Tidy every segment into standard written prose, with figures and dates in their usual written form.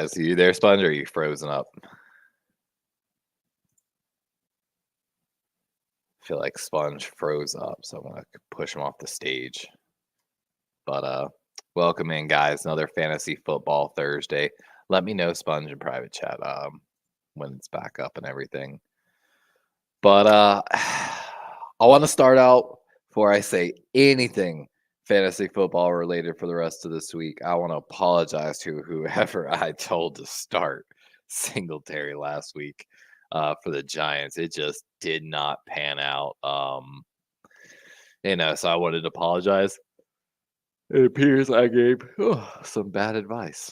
guys. Are you there, Sponge, or are you frozen up? I feel like Sponge froze up, so I'm gonna push him off the stage. But welcome in, guys. Another Fantasy Football Thursday. Let me know, Sponge, in private chat when it's back up and everything. But I want to start out before I say anything fantasy football related for the rest of this week. I want to apologize to whoever I told to start Singletary last week for the Giants. It just did not pan out. So I wanted to apologize. It appears I gave some bad advice.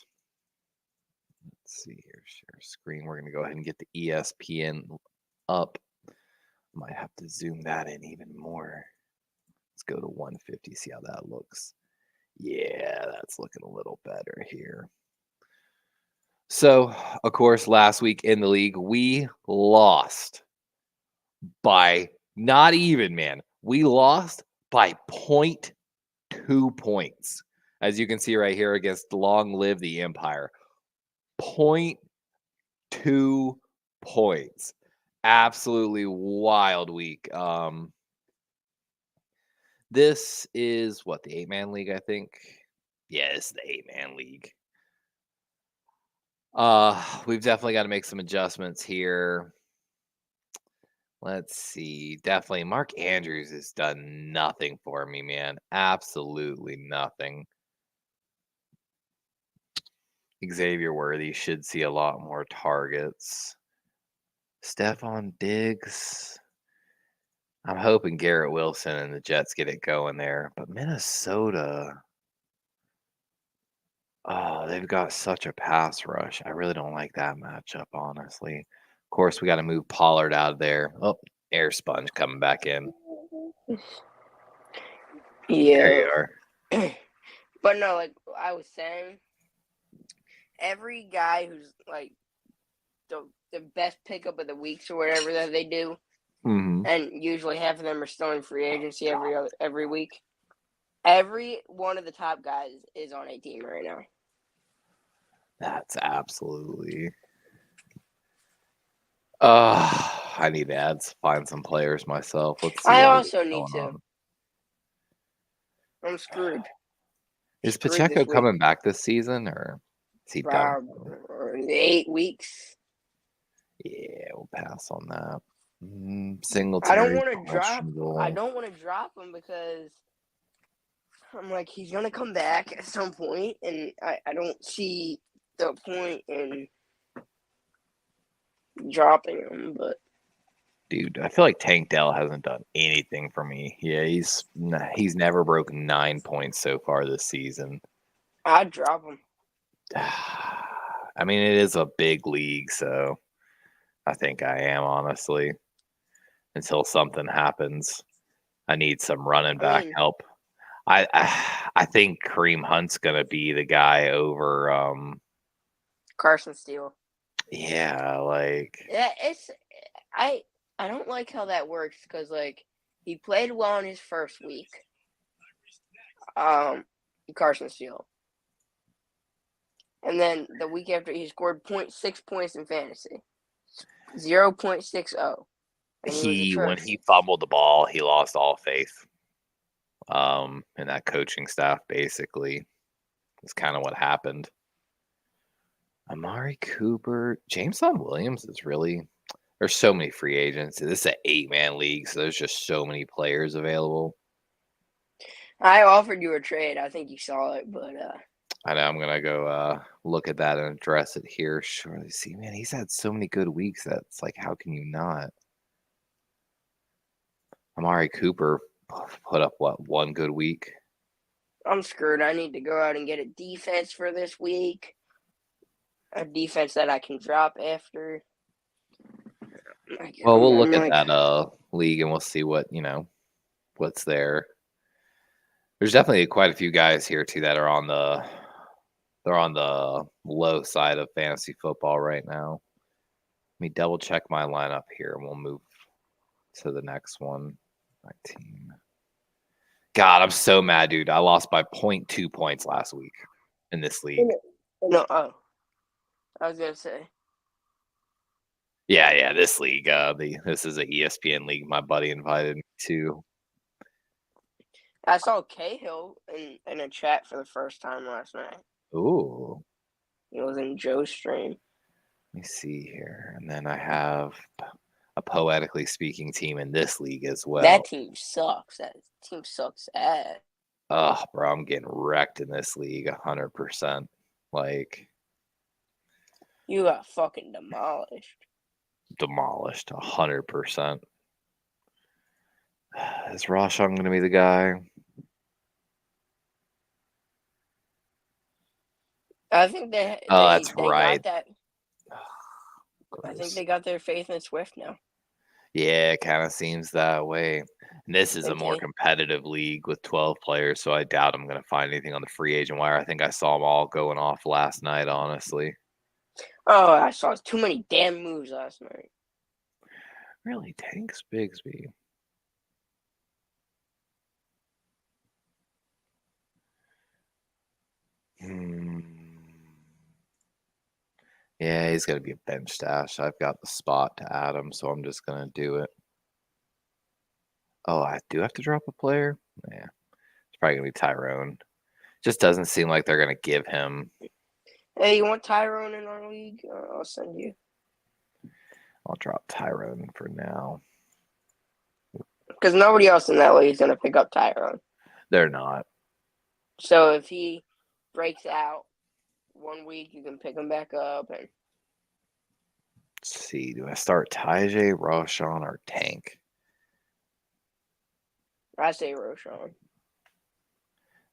Let's see here. Share screen. We're going to go ahead and get the ESPN up. Might have to zoom that in even more. Let's go to 150, see how that looks. Yeah, that's looking a little better here. So, of course, last week in the league, we lost by not even, man. We lost by 0.2 points. As you can see right here against Long Live the Empire. 0.2 points. Absolutely wild week. This is what, the 8-man league, I think. Yeah, it's the 8-man league. We've definitely got to make some adjustments here. Let's see. Definitely Mark Andrews has done nothing for me, man. Absolutely nothing. Xavier Worthy should see a lot more targets. Stephon Diggs. I'm hoping Garrett Wilson and the Jets get it going there. But Minnesota, they've got such a pass rush. I really don't like that matchup, honestly. Of course, we got to move Pollard out of there. Oh, Air Sponge coming back in. Yeah. There you are. But no, like I was saying, every guy who's like the best pickup of the weeks or whatever that they do, and usually half of them are still in free agency every week. Every one of the top guys is on a team right now. That's absolutely. I need to find some players myself. Let's see. I also need to. I'm screwed. Is Pacheco coming back this season, or is he done? 8 weeks. Yeah, we'll pass on that. Singletary. I don't want to drop him because I'm like, he's gonna come back at some point, and I don't see the point in dropping him. But dude, I feel like Tank Dell hasn't done anything for me. Yeah, he's never broken 9 points so far this season. I'd drop him. I mean, it is a big league, so I think I am, honestly. Until something happens, I need some running back help. I think Kareem Hunt's gonna be the guy over Carson Steele. Yeah, I don't like how that works because like he played well in his first week. Carson Steele. And then the week after, he scored 0.6 points in fantasy. 0.60. When he fumbled the ball, he lost all faith. And that coaching staff basically is kind of what happened. Amari Cooper, Jameson Williams is really. There's so many free agents. This is an 8-man league, so there's just so many players available. I offered you a trade. I think you saw it, but I know I'm gonna go look at that and address it here. Surely, see, man, he's had so many good weeks. That's like, how can you not? Amari Cooper put up one good week. I'm screwed. I need to go out and get a defense for this week. A defense that I can drop after. Well, we'll look at that league and we'll see what's there. There's definitely quite a few guys here too that are on the low side of fantasy football right now. Let me double check my lineup here and we'll move to the next one. My team. God, I'm so mad, dude. I lost by 0.2 points last week in this league. No, I was gonna say. Yeah. This league, this is an ESPN league. My buddy invited me to. I saw Cahill in a chat for the first time last night. Ooh. He was in Joe's stream. Let me see here, and then I have a poetically speaking team in this league as well. That team sucks. That team sucks ass. Oh, bro, I'm getting wrecked in this league 100%. Like, you got fucking demolished. Demolished 100%. Is Roshan going to be the guy? I think they that's right. Got that. I think they got their faith in Swift now. Yeah, it kind of seems that way. And this is a more competitive league with 12 players, so I doubt I'm going to find anything on the free agent wire. I think I saw them all going off last night, honestly. Oh, I saw too many damn moves last night. Really, Tanks Bigsby. Yeah, he's got to be a bench stash. I've got the spot to add him, so I'm just going to do it. Oh, I do have to drop a player? Yeah. It's probably going to be Tyrone. Just doesn't seem like they're going to give him. Hey, you want Tyrone in our league? I'll send you. I'll drop Tyrone for now. Because nobody else in that league is going to pick up Tyrone. They're not. So if he breaks out 1 week, you can pick him back up. And let's see. Do I start Tyjae, Roshan, or Tank? I say Roshan.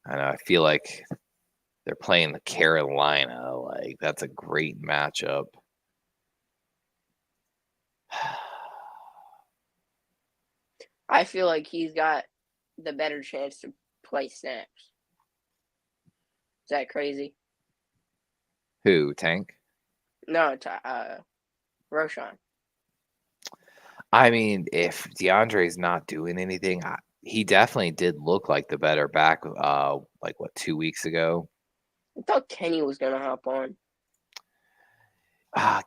I know. I feel like they're playing the Carolina. Like, that's a great matchup. I feel like he's got the better chance to play snaps. Is that crazy? Who, Tank? No, Roshan. I mean, if DeAndre's not doing anything, he definitely did look like the better back, 2 weeks ago? I thought Kenny was going to hop on.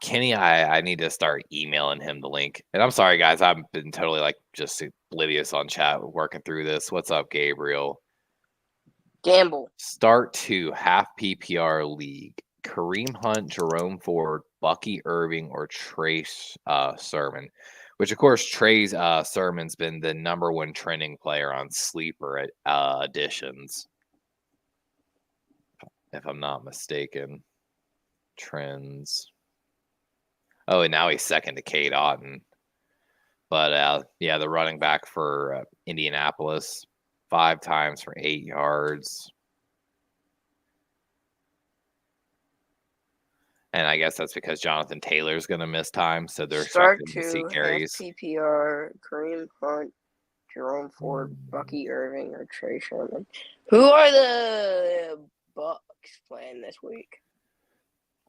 Kenny, I need to start emailing him the link. And I'm sorry, guys. I've been totally, just oblivious on chat working through this. What's up, Gabriel? Gamble. Start 2 half PPR league. Kareem Hunt, Jerome Ford, Bucky Irving, or Trey Sermon. Which, of course, Trey Sermon's been the #1 trending player on Sleeper additions. If I'm not mistaken. Trends. Oh, and now he's second to Cade Otton. But, yeah, the running back for Indianapolis, 5 times for 8 yards. And I guess that's because Jonathan Taylor's going to miss time, so they're expecting to see carries. PPR, Kareem Hunt, Jerome Ford, Bucky Irving, or Trey Sermon. Who are the Bucks playing this week?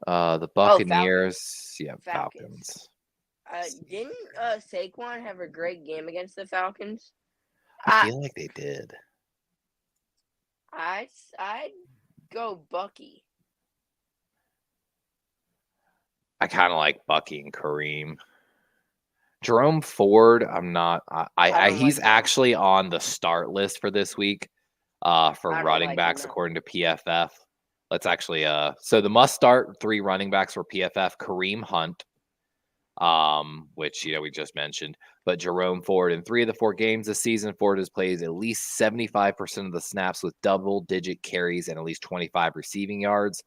The Buccaneers. Falcons. Didn't Saquon have a great game against the Falcons? I feel like they did. I'd go Bucky. I kind of like Bucky and Kareem. Jerome Ford, I'm not. He's actually on the start list for this week for running backs according to PFF. Let's actually so the must start 3 running backs for PFF: Kareem Hunt, which we just mentioned, but Jerome Ford. In 3 of the 4 games this season, Ford has played at least 75% of the snaps with double-digit carries and at least 25 receiving yards.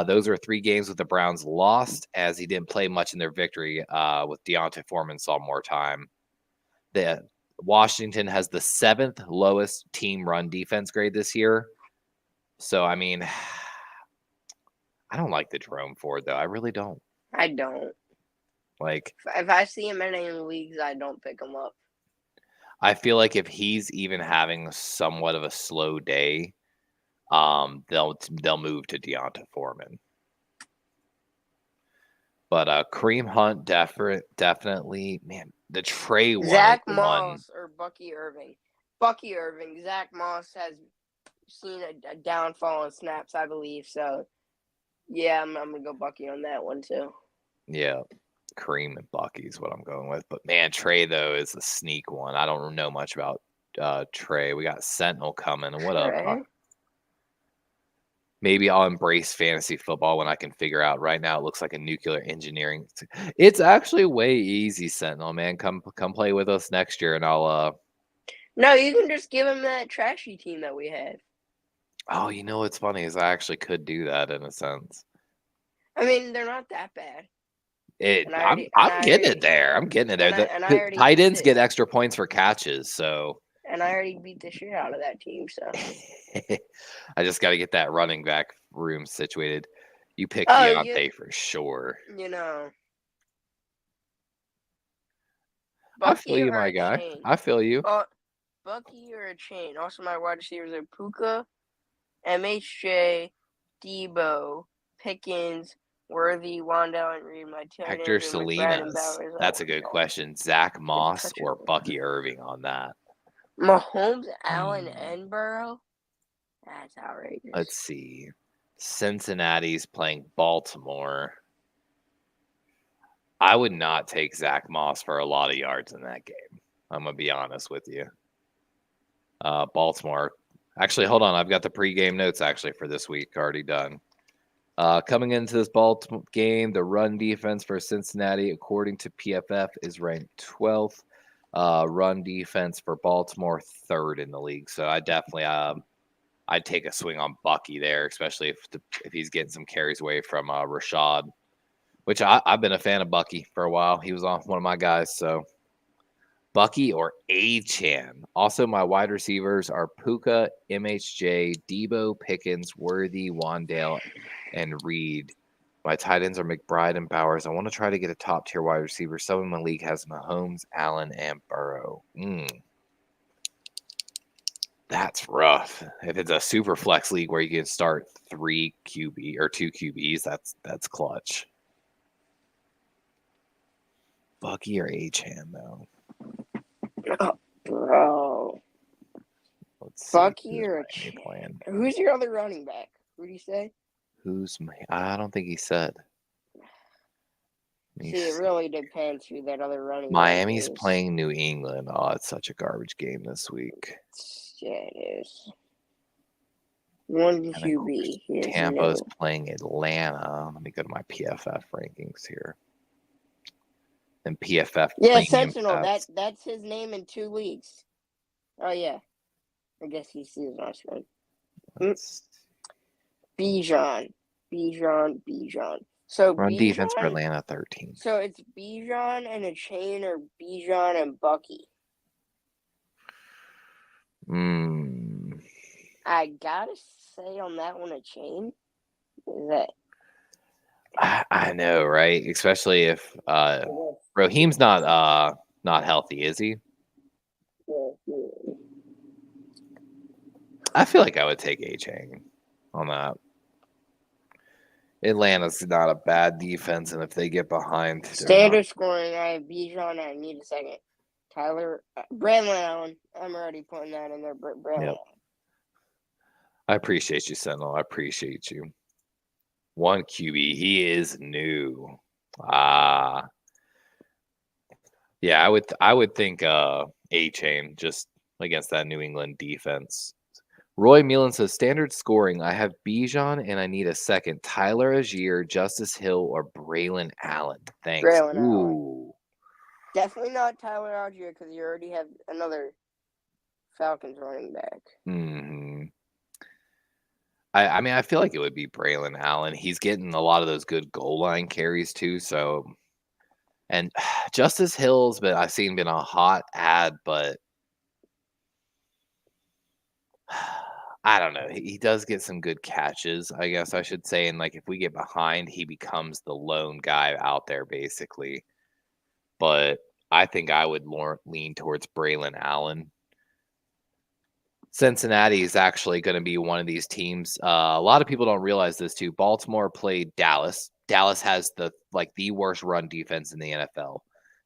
Those are 3 games with the Browns lost, as he didn't play much in their victory. With Deontay Foreman saw more time. Washington has the 7th lowest team run defense grade this year. So I mean, I don't like the Jerome Ford though. I really don't. I don't. Like, if I see him in any leagues, I don't pick him up. I feel like if he's even having somewhat of a slow day, they'll move to Deontay Foreman. But Kareem Hunt definitely, man, the Trey one. Zach Moss or Bucky Irving. Bucky Irving. Zach Moss has seen a downfall in snaps, I believe. So Yeah, I'm gonna go Bucky on that one too. Yeah, Kareem and Bucky is what I'm going with. But man, Trey though is a sneak one. I don't know much about Trey. We got Sentinel coming. What up? Maybe I'll embrace fantasy football when I can figure out. Right now, it looks like a nuclear engineering. It's actually way easy, Sentinel, man. Come play with us next year, and I'll. No, you can just give him that trashy team that we had. Oh, you know what's funny is I actually could do that in a sense. I mean, they're not that bad. I'm getting it there. I'm getting it there. The tight ends get extra points for catches, so. And I already beat the shit out of that team, so. I just got to get that running back room situated. You pick Deontay for sure. You know. I feel you, my guy. I feel you. Bucky or a chain. Also, my wide receivers are Puka, MHJ, Debo, Pickens, Worthy, Wandale, and Reed. My tight Hector Salinas. That's a good question. Zach Moss or Bucky Irving on that. Mahomes, Allen, and Burrow? That's outrageous. Let's see. Cincinnati's playing Baltimore. I would not take Zach Moss for a lot of yards in that game. I'm going to be honest with you. Baltimore. Actually, hold on. I've got the pregame notes actually for this week already done. Coming into this Baltimore game, the run defense for Cincinnati, according to PFF, is ranked 12th. Run defense for Baltimore, 3rd in the league. So I definitely, I'd take a swing on Bucky there, especially if he's getting some carries away from Rashad, which I've been a fan of Bucky for a while. He was one of my guys. So Bucky or Achane. Also, my wide receivers are Puka, MHJ, Debo, Pickens, Worthy, Wandale, and Reed. My tight ends are McBride and Bowers. I want to try to get a top-tier wide receiver. Some in my league has Mahomes, Allen, and Burrow. That's rough. If it's a super flex league where you can start 3 QB or 2 QBs, that's clutch. Bucky or Achane, though? Oh, bro. Let's Bucky or Achane? Who's your other running back? Who do you say? I don't think he said. See, it really depends who that other running Miami's back is. playing New England. Oh, it's such a garbage game this week. Yeah, it is. 1 QB. Tampa's playing Atlanta. Let me go to my PFF rankings here. And PFF. Yeah, Sentinel. That's his name in 2 leagues. Oh yeah, I guess he sees last one. Bijan. So run defense for Atlanta 13. So it's Bijan and Achane or Bijan and Bucky. I gotta say on that one, Achane. Is that? I know, right? Especially if Raheem's not healthy, is he? I feel like I would take Achane on that. Atlanta's not a bad defense, and if they get behind, standard scoring, I have Bijan. I need a second. Tyler, Braylon Allen. I'm already putting that in there. Braylon Allen. I appreciate you, Sentinel. I appreciate you. 1 QB. He is new. Yeah, I would think Achane just against that New England defense. Roy Meelan says, standard scoring, I have Bijan and I need a second. Tyler Agier, Justice Hill, or Braylon Allen. Thanks. Allen. Definitely not Tyler Agier because you already have another Falcons running back. I mean, I feel like it would be Braylon Allen. He's getting a lot of those good goal line carries too. So, and Justice Hill's I've seen been a hot ad, but I don't know. He does get some good catches, I guess I should say. And like if we get behind, he becomes the lone guy out there basically. But I think I would more lean towards Braylon Allen. Cincinnati is actually going to be one of these teams. A lot of people don't realize this too. Baltimore played Dallas. Dallas has the worst run defense in the NFL.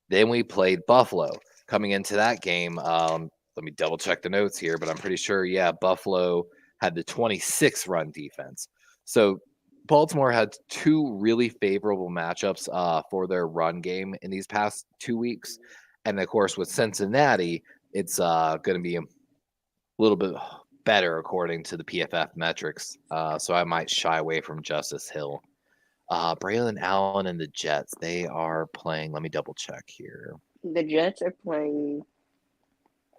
Then we played Buffalo. Coming into that game, let me double check the notes here, but I'm pretty sure, Buffalo had the 26th run defense. So Baltimore had 2 really favorable matchups for their run game in these past 2 weeks. And of course, with Cincinnati, it's going to be a little bit better according to the PFF metrics. So I might shy away from Justice Hill. Braylon Allen and the Jets, they are playing. Let me double check here. The Jets are playing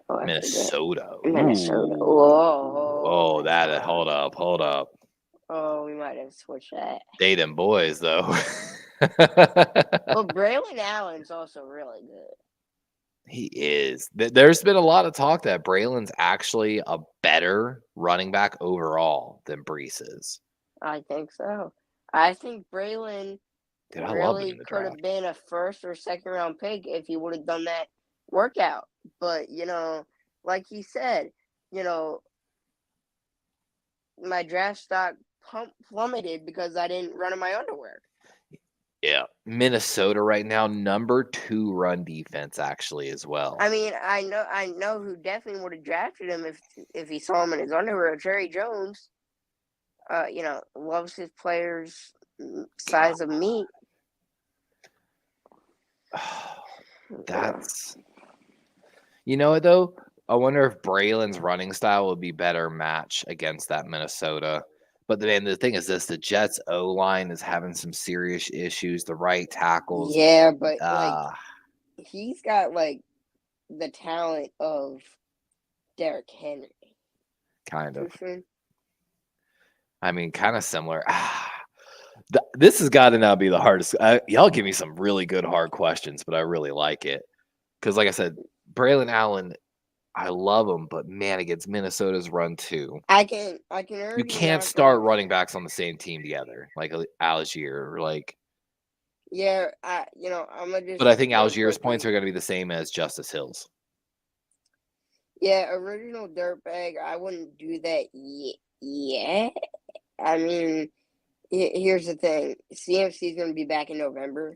Minnesota. Minnesota. Whoa, that hold up. Oh, we might have switched that. They them boys though. Well, Braylon Allen's also really good. He is. There's been a lot of talk that Braylon's actually a better running back overall than Brees is. I think so. I think Braylon really could have been a first or second round pick if he would have done that workout. But, like he said, my draft stock plummeted because I didn't run in my underwear. Yeah. Minnesota right now, number 2 run defense actually as well. I mean, I know who definitely would have drafted him if he saw him in his underwear. Jerry Jones, loves his players' size of meat. That's, you know what though? I wonder if Braylon's running style would be better match against that Minnesota. But the thing is this, the Jets O-line is having some serious issues. The right tackles. Yeah, but he's got the talent of Derrick Henry. Kind of. I mean, kind of similar. This has got to now be the hardest. Y'all give me some really good hard questions, but I really like it. Because like I said, Braylon Allen, I love him, but man, against Minnesota's run too. I can. You can't start running backs on the same team together, like Algier, like. Yeah, I'm gonna just. But I think Algier's points are going to be the same as Justice Hill's. Yeah, original dirtbag. I wouldn't do that yet. I mean, here's the thing: CMC is going to be back in November.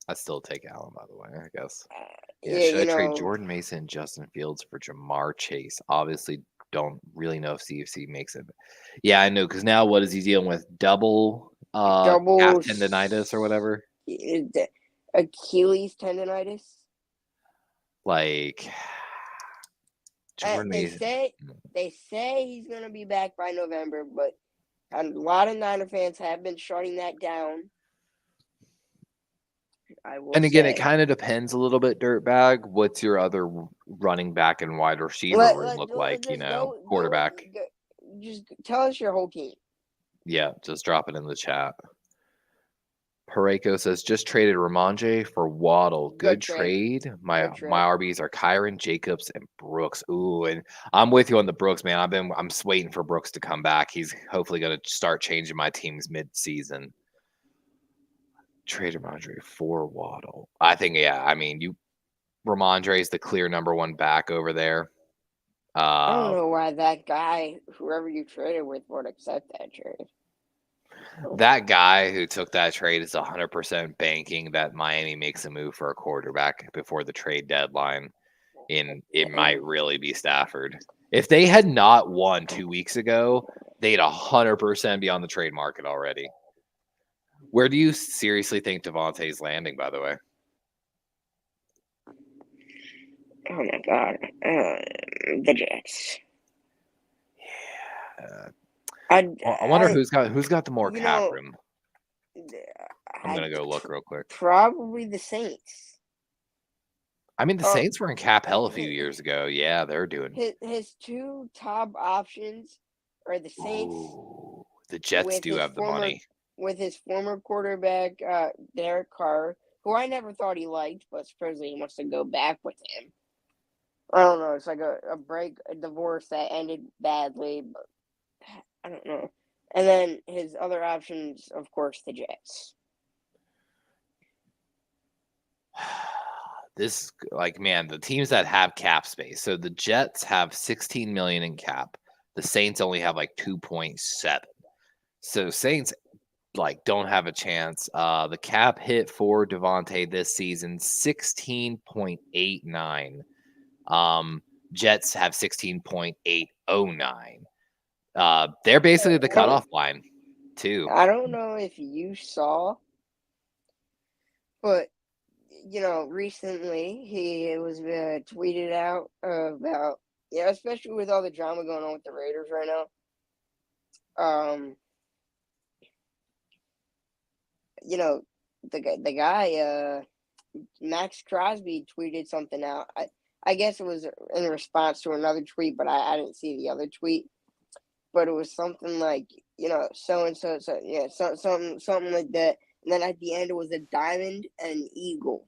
I'd still take Allen, by the way, I guess. Should I trade Jordan Mason and Justin Fields for Jamar Chase? Obviously, don't really know if CFC makes it. Yeah, I know, because now what is he dealing with? Double calf tendonitis or whatever? Achilles tendonitis? Like, Jordan Mason. They say he's going to be back by November, but a lot of Niner fans have been shutting that down. And again, it kind of depends a little bit, Dirtbag. What's your other running back and wide receiver look like, quarterback? Just tell us your whole team. Yeah, just drop it in the chat. Pareko says, just traded Ramondre for Waddle. Good trade. My RBs are Kyron, Jacobs, and Brooks. Ooh, and I'm with you on the Brooks, man. I'm waiting for Brooks to come back. He's hopefully going to start changing my teams mid-season. Trade Ramondre for Waddle. I think, Ramondre is the clear number 1 back over there. I don't know why that guy, whoever you traded with, would accept that trade. That guy who took that trade is 100% banking that Miami makes a move for a quarterback before the trade deadline. It might really be Stafford. If they had not won 2 weeks ago, they'd 100% be on the trade market already. Where do you seriously think Devontae's landing, by the way? Oh, my God. The Jets. Yeah. I wonder who's got the more cap room. I'm going to go look real quick. Probably the Saints. I mean, the Saints were in cap hell a few years ago. Yeah, they're doing. His 2 top options are the Saints. Ooh, the Jets do have the money. With his former quarterback, Derek Carr, who I never thought he liked, but supposedly he wants to go back with him. I don't know. It's like a divorce that ended badly, but I don't know. And then his other options, of course, the Jets. This, the teams that have cap space. So the Jets have $16 million in cap. The Saints only have 2.7. So Saints don't have a chance. The cap hit for Devontae this season, 16.89. Jets have 16.809. They're basically the cutoff line. 2. I don't know if you saw, but recently he was tweeted out about especially with all the drama going on with the Raiders right now. The guy Max Crosby tweeted something out. I guess it was in response to another tweet, but I didn't see the other tweet. But it was something like, so and so, something like that. And then at the end, it was a diamond and an eagle.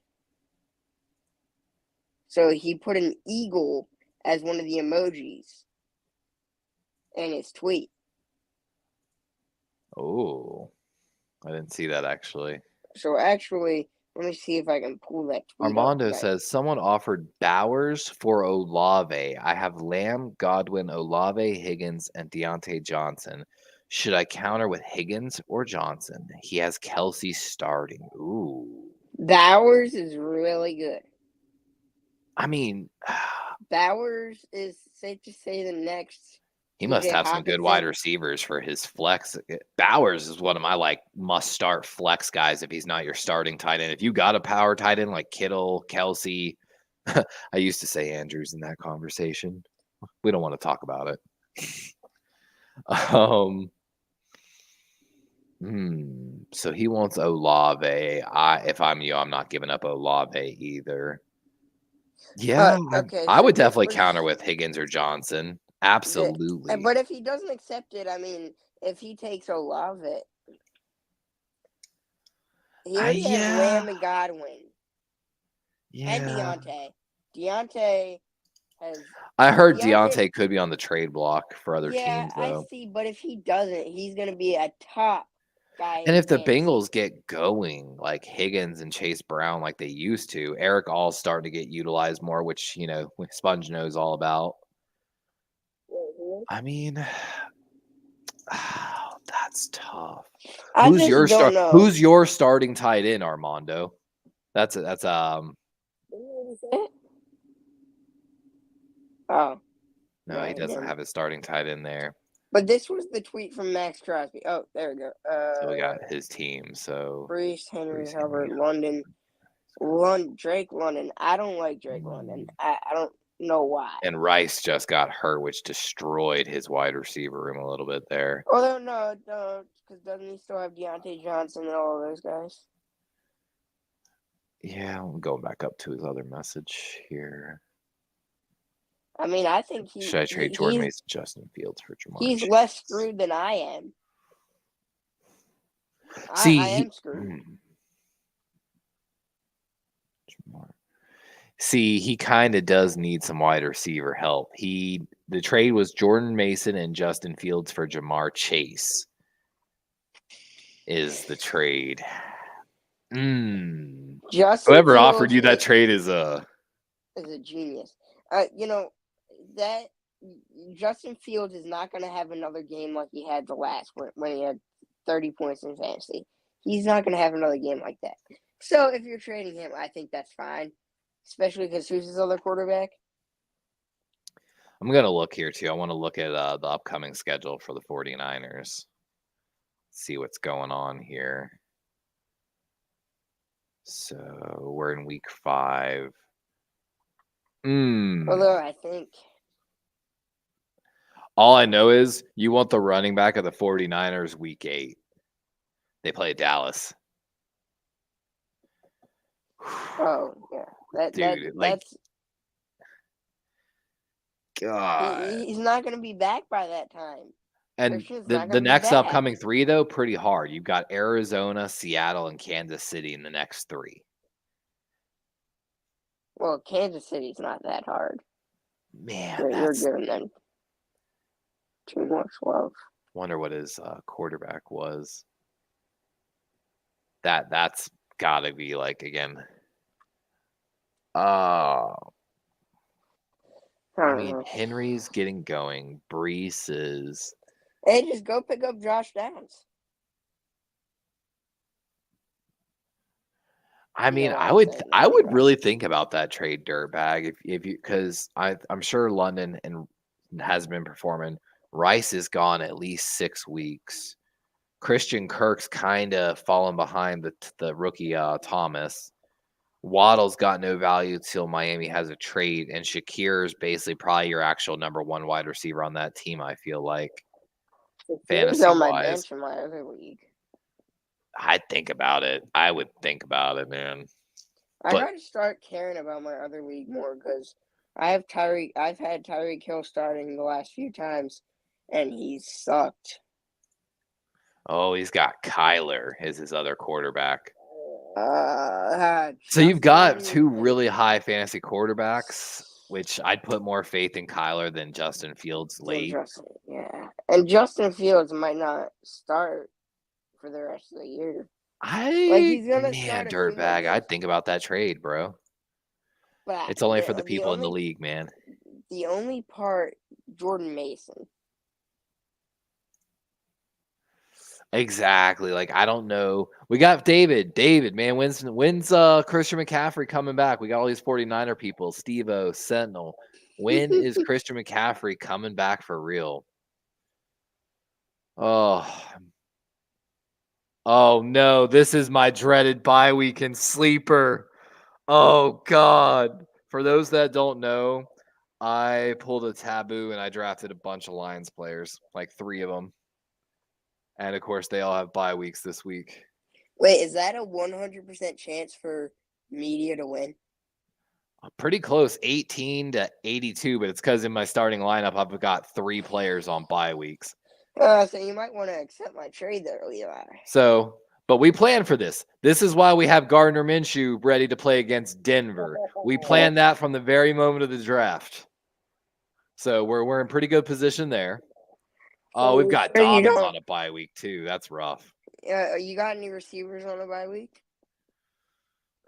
So he put an eagle as one of the emojis in his tweet. Oh, I didn't see that actually. So actually, let me see if I can pull that tweet Armando up. says someone offered Bowers for Olave. I have Lamb, Godwin, Olave, Higgins, and Deontay Johnson. Should I counter with Higgins or Johnson? He has Kelsey starting. Ooh. Bowers is really good. I mean, Bowers is safe to say the next. He must have some good wide receivers for his flex. Bowers is one of my must-start flex guys if he's not your starting tight end. If you got a power tight end like Kittle, Kelsey, I used to say Andrews in that conversation. We don't want to talk about it. So he wants Olave. If I'm you, I'm not giving up Olave either. Yeah, okay. I would definitely counter with Higgins or Johnson. Absolutely. But if he doesn't accept it, I mean, if he takes Olave, he already has Lamb and Godwin. Yeah. And Deontay. Deontay has. I heard Deontay could be on the trade block for other teams, though. Yeah, I see. But if he doesn't, he's going to be a top guy. And if the Bengals get going, like Higgins and Chase Brown, like they used to, Eric All's starting to get utilized more, which, Sponge knows all about. I mean, that's tough. Who's your starting tight end, Armando? Oh. No, he doesn't have his starting tight end there. But this was the tweet from Max Crosby. Oh, there we go. So we got his team. So Brees, Henry, Hubbard, London, Drake London. I don't like Drake London. I don't know why. And Rice just got hurt, which destroyed his wide receiver room a little bit there. Although no, because doesn't he still have Deontay Johnson and all of those guys? Yeah, I'm going back up to his other message here. I mean, I think should I trade Jordan Mason, Justin Fields for Jamar? He's Chase? Less screwed than I am. See, I am screwed. See, he kind of does need some wide receiver help. The trade was Jordan Mason and Justin Fields for Jamar Chase. Is the trade? Whoever offered you that trade is a genius. That Justin Fields is not going to have another game like he had the last when he had 30 points in fantasy. He's not going to have another game like that. So if you're trading him, I think that's fine, especially because who's his other quarterback? I'm going to look here too. I want to look at the upcoming schedule for the 49ers. See what's going on here. So we're in week 5. Although I think all I know is you want the running back of the 49ers week 8. They play Dallas. Oh, yeah. That's God. He's not going to be back by that time. And the next upcoming 3, though, pretty hard. You've got Arizona, Seattle, and Kansas City in the next 3. Well, Kansas City's not that hard. Man, you're giving them too much love. Wonder what his quarterback was. That's got to be again. I mean, Henry's getting going. Brees is. Hey, just go pick up Josh Downs. I mean, I would really think about that trade, Dirtbag, if you, because I'm sure London has been performing. Rice is gone at least 6 weeks. Christian Kirk's kind of fallen behind the rookie Thomas. Waddle's got no value till Miami has a trade, and Shakir's basically probably your actual number one wide receiver on that team, I feel like. Fantasy on my bench in my other league. I'd think about it. I would think about it, man. I got to start caring about my other league more because I've had Tyreek Hill starting the last few times, and he's sucked. Oh, he's got Kyler as his other quarterback. So you've got two really high fantasy quarterbacks, which I'd put more faith in Kyler than Justin Fields late. Yeah, and Justin Fields might not start for the rest of the year. He's gonna start dirtbag. I'd think about that trade, bro. But it's only for the people in the league, man. The only part, Jordan Mason. Exactly. Like, I don't know. We got David. David, man, when's Christian McCaffrey coming back? We got all these 49er people. Steve-O, Sentinel. When is Christian McCaffrey coming back for real? Oh no, this is my dreaded bye week and sleeper. Oh God. For those that don't know, I pulled a taboo and I drafted a bunch of Lions players, like 3 of them. And of course, they all have bye weeks this week. Wait, is that a 100% chance for media to win? Pretty close, 18 to 82, but it's because in my starting lineup, I've got 3 players on bye weeks. So you might want to accept my trade there, Levi. But we planned for this. This is why we have Gardner Minshew ready to play against Denver. We planned that from the very moment of the draft. So we're in pretty good position there. Oh, we've got Dobbins on a bye week too. That's rough. You got any receivers on a bye week?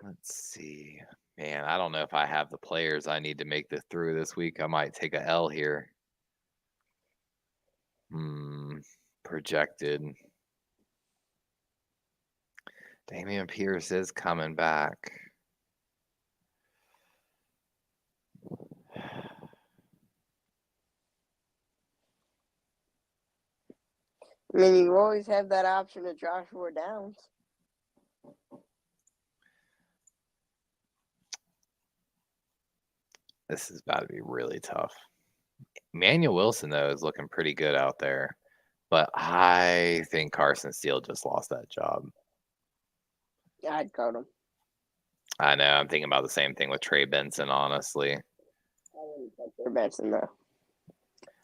Let's see. Man, I don't know if I have the players I need to make this through this week. I might take a L here. Projected. Dameon Pierce is coming back. I mean, you always have that option of Joshua Downs. This is about to be really tough. Emmanuel Wilson, though, is looking pretty good out there. But I think Carson Steele just lost that job. Yeah, I'd cut him. I know. I'm thinking about the same thing with Trey Benson, honestly. I wouldn't cut Trey Benson, though.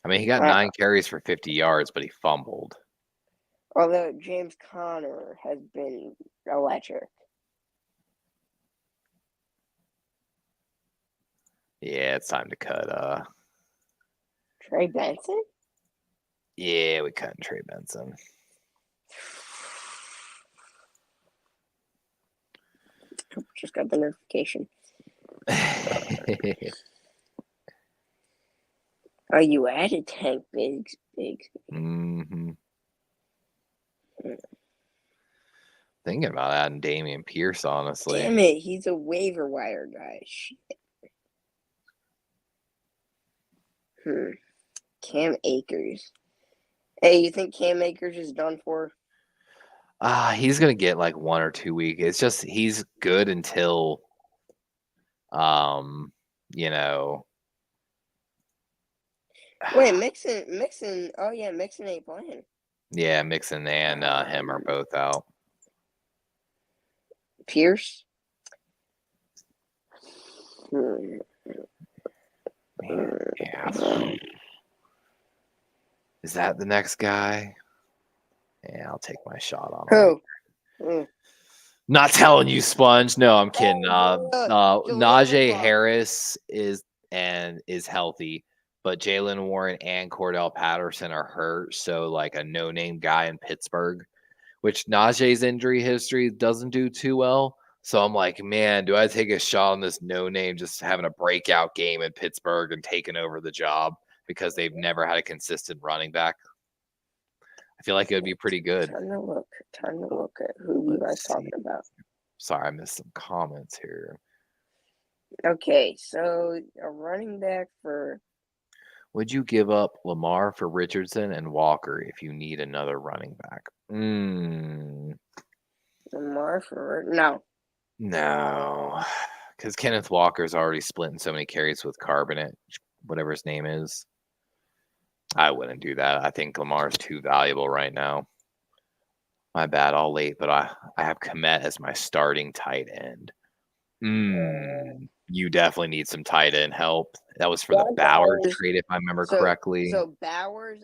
I mean, he got 9 carries for 50 yards, but he fumbled. Although James Conner has been electric. Yeah, it's time to cut Trey Benson? Yeah, we cut Trey Benson. Just got the notification. Are you added Tank Biggs? Mm-hmm. Thinking about adding Dameon Pierce, honestly. Damn it, he's a waiver wire guy. Shit. Cam Akers. Hey, you think Cam Akers is done for? He's gonna get like 1 or 2 weeks. It's just he's good until, you know. Wait, Mixon. Oh yeah, Mixon ain't playing. Yeah, Mixon and him are both out. Pierce. Yeah. Is that the next guy? Yeah, I'll take my shot on him. Who? Not telling you, Sponge. No, I'm kidding. Najee Harris is healthy, but Jalen Warren and Cordell Patterson are hurt. So, like a no-name guy in Pittsburgh, which Najee's injury history doesn't do too well. So I'm like, man, do I take a shot on this no-name just having a breakout game in Pittsburgh and taking over the job because they've never had a consistent running back? I feel like it would be pretty good. Time to look at who you guys talking about. Sorry, I missed some comments here. Okay, so a running back for. Would you give up Lamar for Richardson and Walker if you need another running back? Lamar for no. No, because Kenneth Walker's already splitting so many carries with Carbonate, whatever his name is. I wouldn't do that. I think Lamar's too valuable right now. My bad, all late, but I have Kmet as my starting tight end. You definitely need some tight end help. That was for the Bowers trade, if I remember correctly. So Bowers,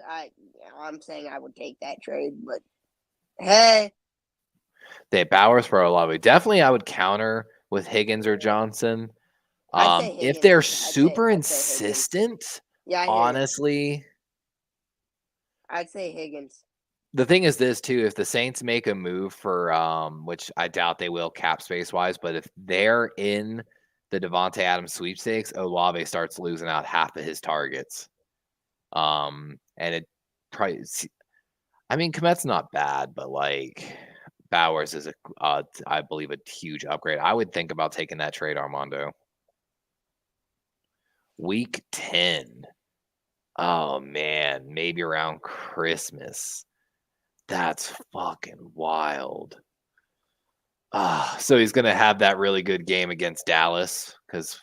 I'm saying I would take that trade, but hey. They Bowers for Olave. Definitely I would counter with Higgins or Johnson. Higgins. If they're super insistent, honestly. I'd say Higgins. The thing is this too, if the Saints make a move for which I doubt they will cap space wise, but if they're in the Devontae Adams sweepstakes, Olave starts losing out half of his targets. And it probably, I mean, Kmet's not bad, but like Bowers is I believe a huge upgrade. I would think about taking that trade, Armando. Week 10. Oh man, maybe around Christmas. That's fucking wild. So he's going to have that really good game against Dallas because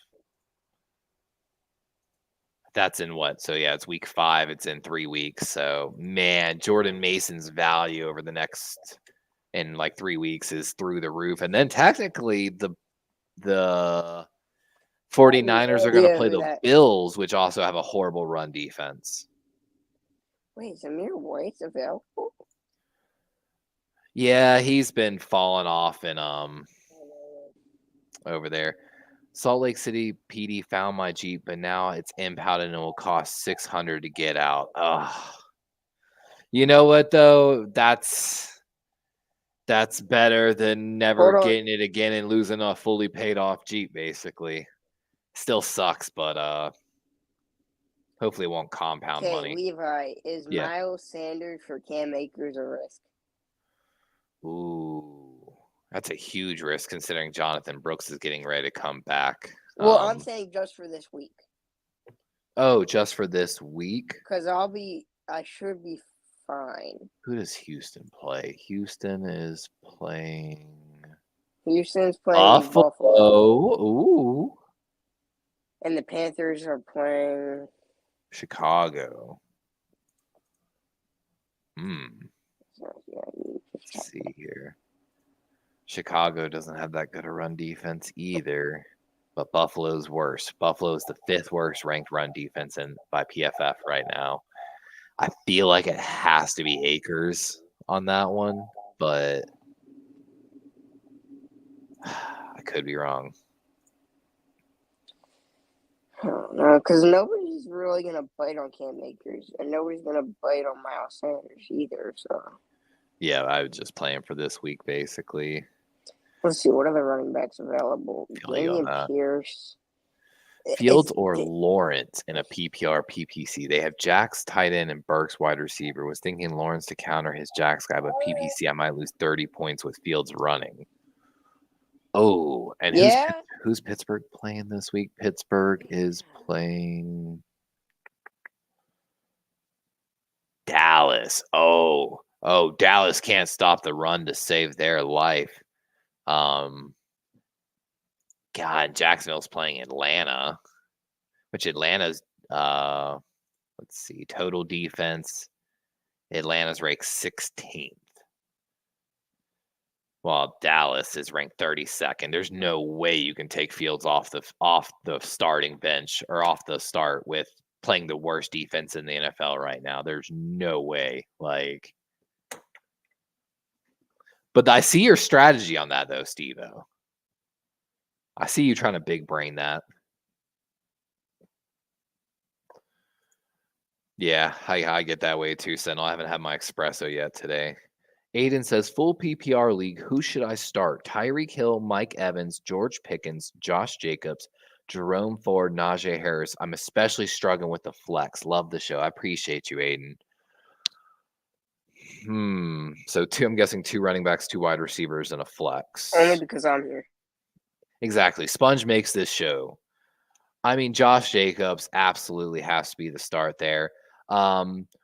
that's in what? So yeah, it's week 5. It's in 3 weeks. So man, Jordan Mason's value over the next in like 3 weeks is through the roof. And then technically the 49ers are going to play the Bills, which also have a horrible run defense. Wait, is Amir White available? Yeah, he's been falling off and over there. Salt Lake City PD found my Jeep, but now it's impounded and it will cost $600 to get out. Ugh. You know what though? That's better than never getting it again and losing a fully paid off Jeep, basically. Still sucks, but hopefully it won't compound money. Levi, is Miles Sanders for Cam Akers a risk? Ooh, that's a huge risk considering Jonathan Brooks is getting ready to come back. Well, I'm saying just for this week. Oh, just for this week? Because I should be fine. Who does Houston play? Houston's playing Buffalo. Ooh. And the Panthers are playing Chicago. Let's see here. Chicago doesn't have that good a run defense either, but Buffalo's worse. Buffalo's the 5th worst ranked run defense by PFF right now. I feel like it has to be Akers on that one, but I could be wrong. No, because nobody's really going to bite on Cam Akers, and nobody's going to bite on Miles Sanders either, so. Yeah, I was just playing for this week, basically. Let's see, what are the running backs available? Damian Pierce. Fields or Lawrence in a PPR PPC. They have Jack's tight end and Burks wide receiver. Was thinking Lawrence to counter his Jack's guy, but PPC I might lose 30 points with Fields running. Oh, and who's Pittsburgh playing this week? Pittsburgh is playing Dallas. Oh, Dallas can't stop the run to save their life. God, Jacksonville's playing Atlanta, which Atlanta's, let's see, total defense. Atlanta's ranked 16th, while Dallas is ranked 32nd. There's no way you can take Fields off the starting bench or off the start with playing the worst defense in the NFL right now. There's no way. But I see your strategy on that, though, Steve-O. I see you trying to big brain that. Yeah, I get that way too, Sentinel. I haven't had my espresso yet today. Aiden says, full PPR league, who should I start? Tyreek Hill, Mike Evans, George Pickens, Josh Jacobs, Jerome Ford, Najee Harris. I'm especially struggling with the flex. Love the show. I appreciate you, Aiden. So I'm guessing 2 running backs, 2 wide receivers, and a flex. Only because I'm here. Exactly. Sponge makes this show. I mean, Josh Jacobs absolutely has to be the start there.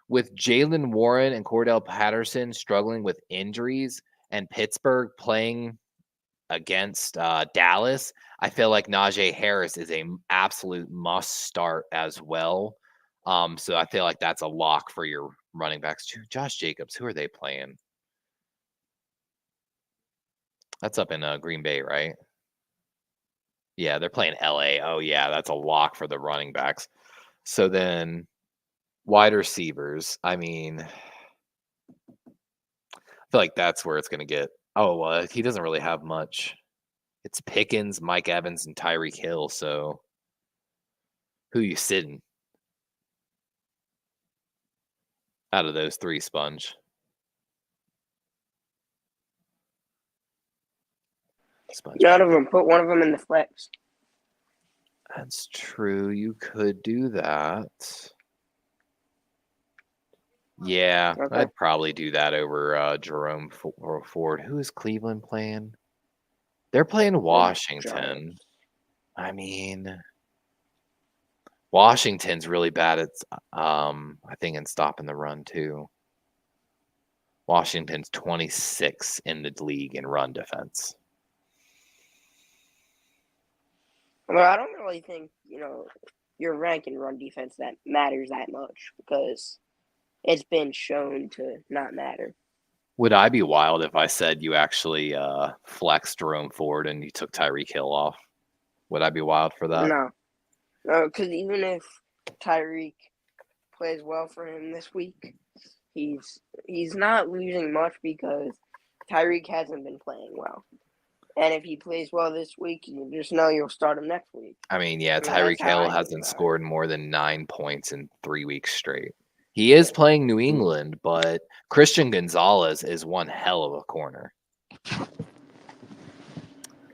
With Jalen Warren and Cordell Patterson struggling with injuries and Pittsburgh playing against Dallas, I feel like Najee Harris is a absolute must start as well. So I feel like that's a lock for your running backs too. Josh Jacobs, who are they playing? That's up in Green Bay, right? Yeah, they're playing LA. Oh yeah, that's a lock for the running backs. So then wide receivers. I mean, I feel like that's where it's going to get. Oh, he doesn't really have much. It's Pickens, Mike Evans, and Tyreek Hill. So who you sitting out of those three, Sponge? None of them. Put one of them in the flex. That's true. You could do that. Yeah, Okay. I'd probably do that over Jerome Ford. Who is Cleveland playing? They're playing Washington. I mean, Washington's really bad at, I think, in stopping the run too. Washington's 26 in the league in run defense. Well, I don't really think, your rank in run defense that matters that much because it's been shown to not matter. Would I be wild if I said you actually flexed Jerome Ford and you took Tyreek Hill off? Would I be wild for that? No, because even if Tyreek plays well for him this week, he's not losing much because Tyreek hasn't been playing well. And if he plays well this week, you just know you'll start him next week. I mean, yeah, Tyreek Hill hasn't scored more than 9 points in 3 weeks straight. He is playing New England, but Christian Gonzalez is one hell of a corner.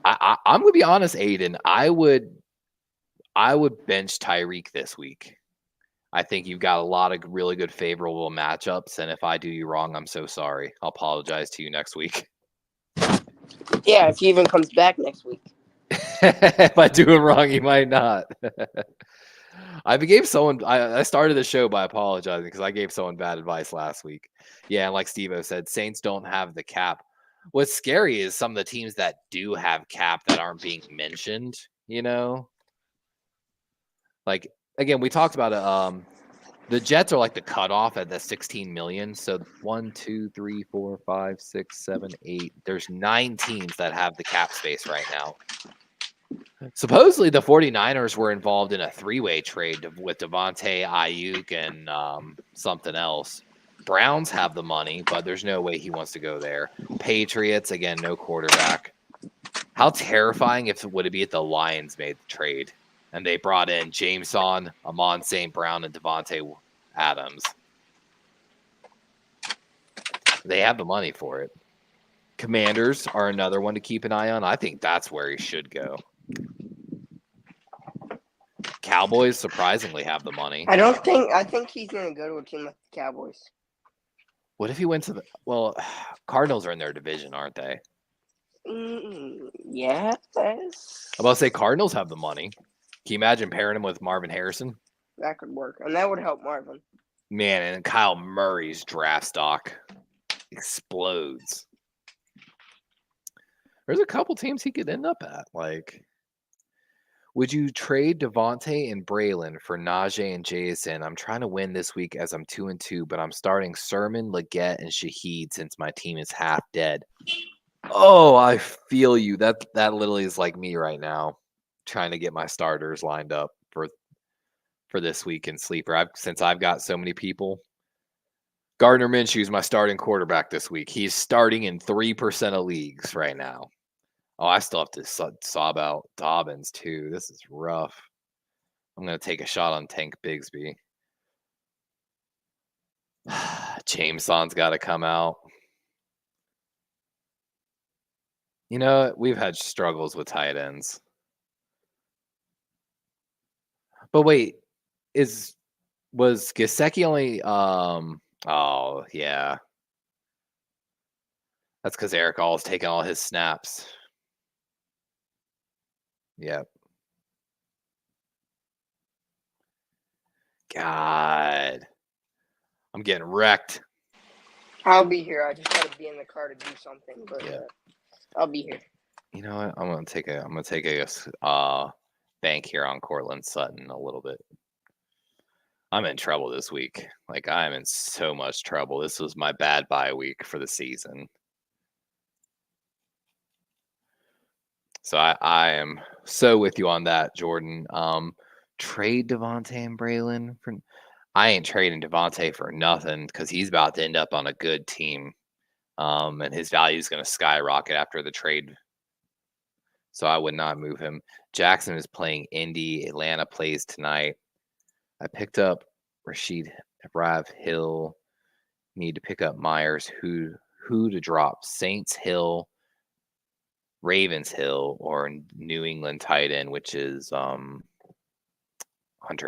I'm gonna be honest, Aiden. I would bench Tyreek this week. I think you've got a lot of really good favorable matchups, and if I do you wrong, I'm so sorry. I'll apologize to you next week. Yeah, if he even comes back next week. If I do him wrong, he might not. I started the show by apologizing because I gave someone bad advice last week. Yeah, and like Steve-O said, Saints don't have the cap. What's scary is some of the teams that do have cap that aren't being mentioned, Like, again, we talked about it. The Jets are like the cutoff at the 16 million. So 1, 2, 3, 4, 5, 6, 7, 8. There's 9 teams that have the cap space right now. Supposedly the 49ers were involved in a 3-way trade with Devontae, Ayuk, and something else. Browns have the money, but there's no way he wants to go there. Patriots, again, no quarterback. How terrifying would it be if the Lions made the trade and they brought in Jameson, Amon St. Brown, and Devontae Adams? They have the money for it. Commanders are another one to keep an eye on. I think that's where he should go. Cowboys surprisingly have the money. I think he's going to go to a team like the Cowboys. What if he went to Cardinals are in their division, aren't they? Yes. I'm about to say Cardinals have the money. Can you imagine pairing him with Marvin Harrison? That could work, and that would help Marvin. Man, and Kyle Murray's draft stock explodes. There's a couple teams he could end up at. Like, would you trade Devontae and Braylon for Najee and Jason? I'm trying to win this week as I'm 2-2, but I'm starting Sermon, Leggett, and Shaheed since my team is half dead. Oh, I feel you. That literally is like me right now, trying to get my starters lined up for this week in Sleeper. Since I've got so many people. Gardner Minshew is my starting quarterback this week. He's starting in 3% of leagues right now. Oh, I still have to sob out Dobbins too. This is rough. I'm going to take a shot on Tank Bigsby. Jameson's got to come out. We've had struggles with tight ends. But wait, was Gesicki only oh, yeah. That's because Eric All's taking all his snaps. Yep. God. I'm getting wrecked. I'll be here. I just gotta be in the car to do something, but Yeah. I'll be here. You know what? I'm gonna take a bank here on Cortland Sutton a little bit. I'm in trouble this week. Like, I'm in so much trouble. This was my bad bye week for the season. So I am so with you on that, Jordan. Trade Devontae and Braylon for. I ain't trading Devontae for nothing because he's about to end up on a good team, and his value is going to skyrocket after the trade. So I would not move him. Jackson is playing Indy. Atlanta plays tonight. I picked up Rashid Rav Hill. Need to pick up Myers. Who to drop? Saints Hill, Ravens Hill, or New England tight end, which is Hunter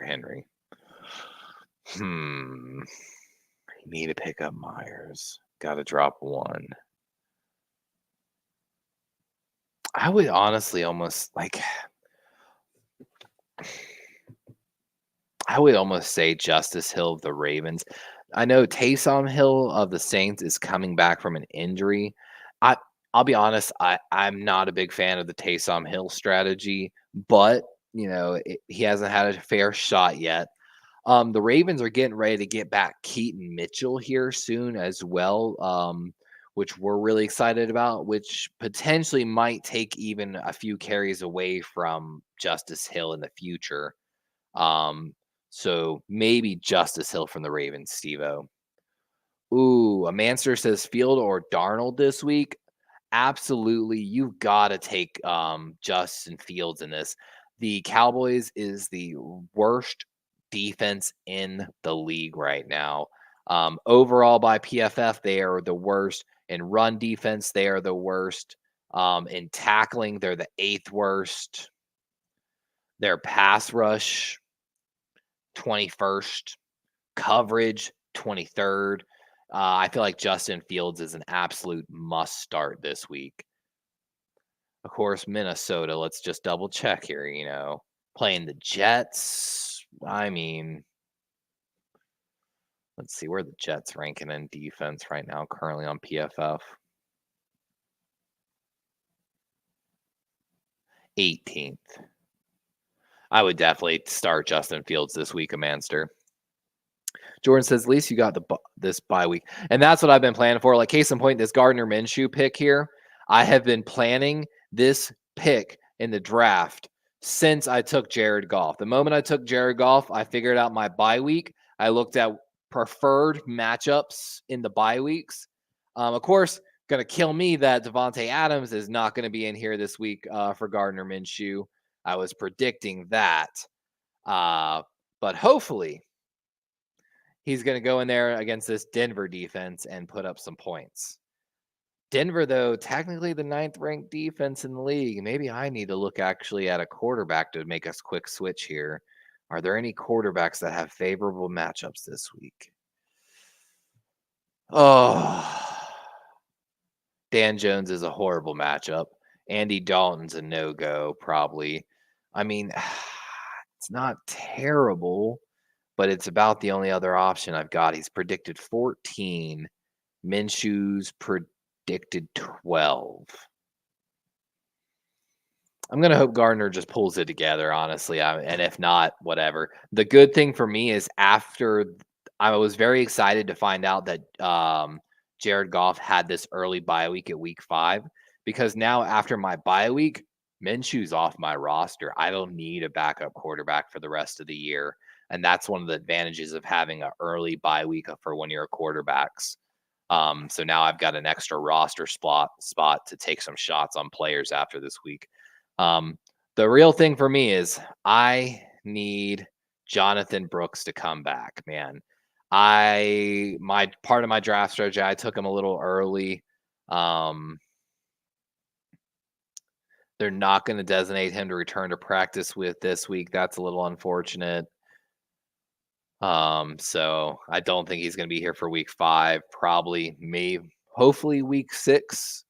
Henry. Need to pick up Myers. Got to drop one. I would honestly almost say Justice Hill of the Ravens. I know Taysom Hill of the Saints is coming back from an injury. I'll be honest, I'm not a big fan of the Taysom Hill strategy, but he hasn't had a fair shot yet. The Ravens are getting ready to get back Keaton Mitchell here soon as well, which we're really excited about, which potentially might take even a few carries away from Justice Hill in the future. So maybe Justice Hill from the Ravens, Steve-O. Ooh, a Manster says Field or Darnold this week. Absolutely. You've got to take Justin Fields in this. The Cowboys is the worst defense in the league right now. Overall by PFF, they are the worst. In run defense, they are the worst. In tackling, they're the 8th worst. Their pass rush, 21st. Coverage, 23rd. I feel like Justin Fields is an absolute must start this week. Of course, Minnesota, let's just double check here, playing the Jets. I mean, let's see where the Jets ranking in defense right now, currently on PFF. 18th. I would definitely start Justin Fields this week, Amanster. Jordan says, at least you got this bye week. And that's what I've been planning for. Like, case in point, this Gardner Minshew pick here, I have been planning this pick in the draft since I took Jared Goff. The moment I took Jared Goff, I figured out my bye week. I looked at preferred matchups in the bye weeks. Of course, going to kill me that Devontae Adams is not going to be in here this week for Gardner Minshew. I was predicting that. But hopefully, he's going to go in there against this Denver defense and put up some points. Denver, though, technically the 9th ranked defense in the league. Maybe I need to look actually at a quarterback to make us quick switch here. Are there any quarterbacks that have favorable matchups this week? Oh, Dan Jones is a horrible matchup. Andy Dalton's a no-go, probably. I mean, it's not terrible, but it's about the only other option I've got. He's predicted 14. Minshew's predicted 12. I'm going to hope Gardner just pulls it together, honestly. And if not, whatever. The good thing for me is after I was very excited to find out that Jared Goff had this early bye week at week 5, because now after my bye week, Minshew's off my roster. I don't need a backup quarterback for the rest of the year. And that's one of the advantages of having an early bye week for one of your quarterbacks. So now I've got an extra roster spot to take some shots on players after this week. The real thing for me is I need Jonathan Brooks to come back, man. My part of my draft strategy, I took him a little early. They're not going to designate him to return to practice with this week. That's a little unfortunate. So I don't think he's going to be here for week 5. Probably, maybe, hopefully week 6.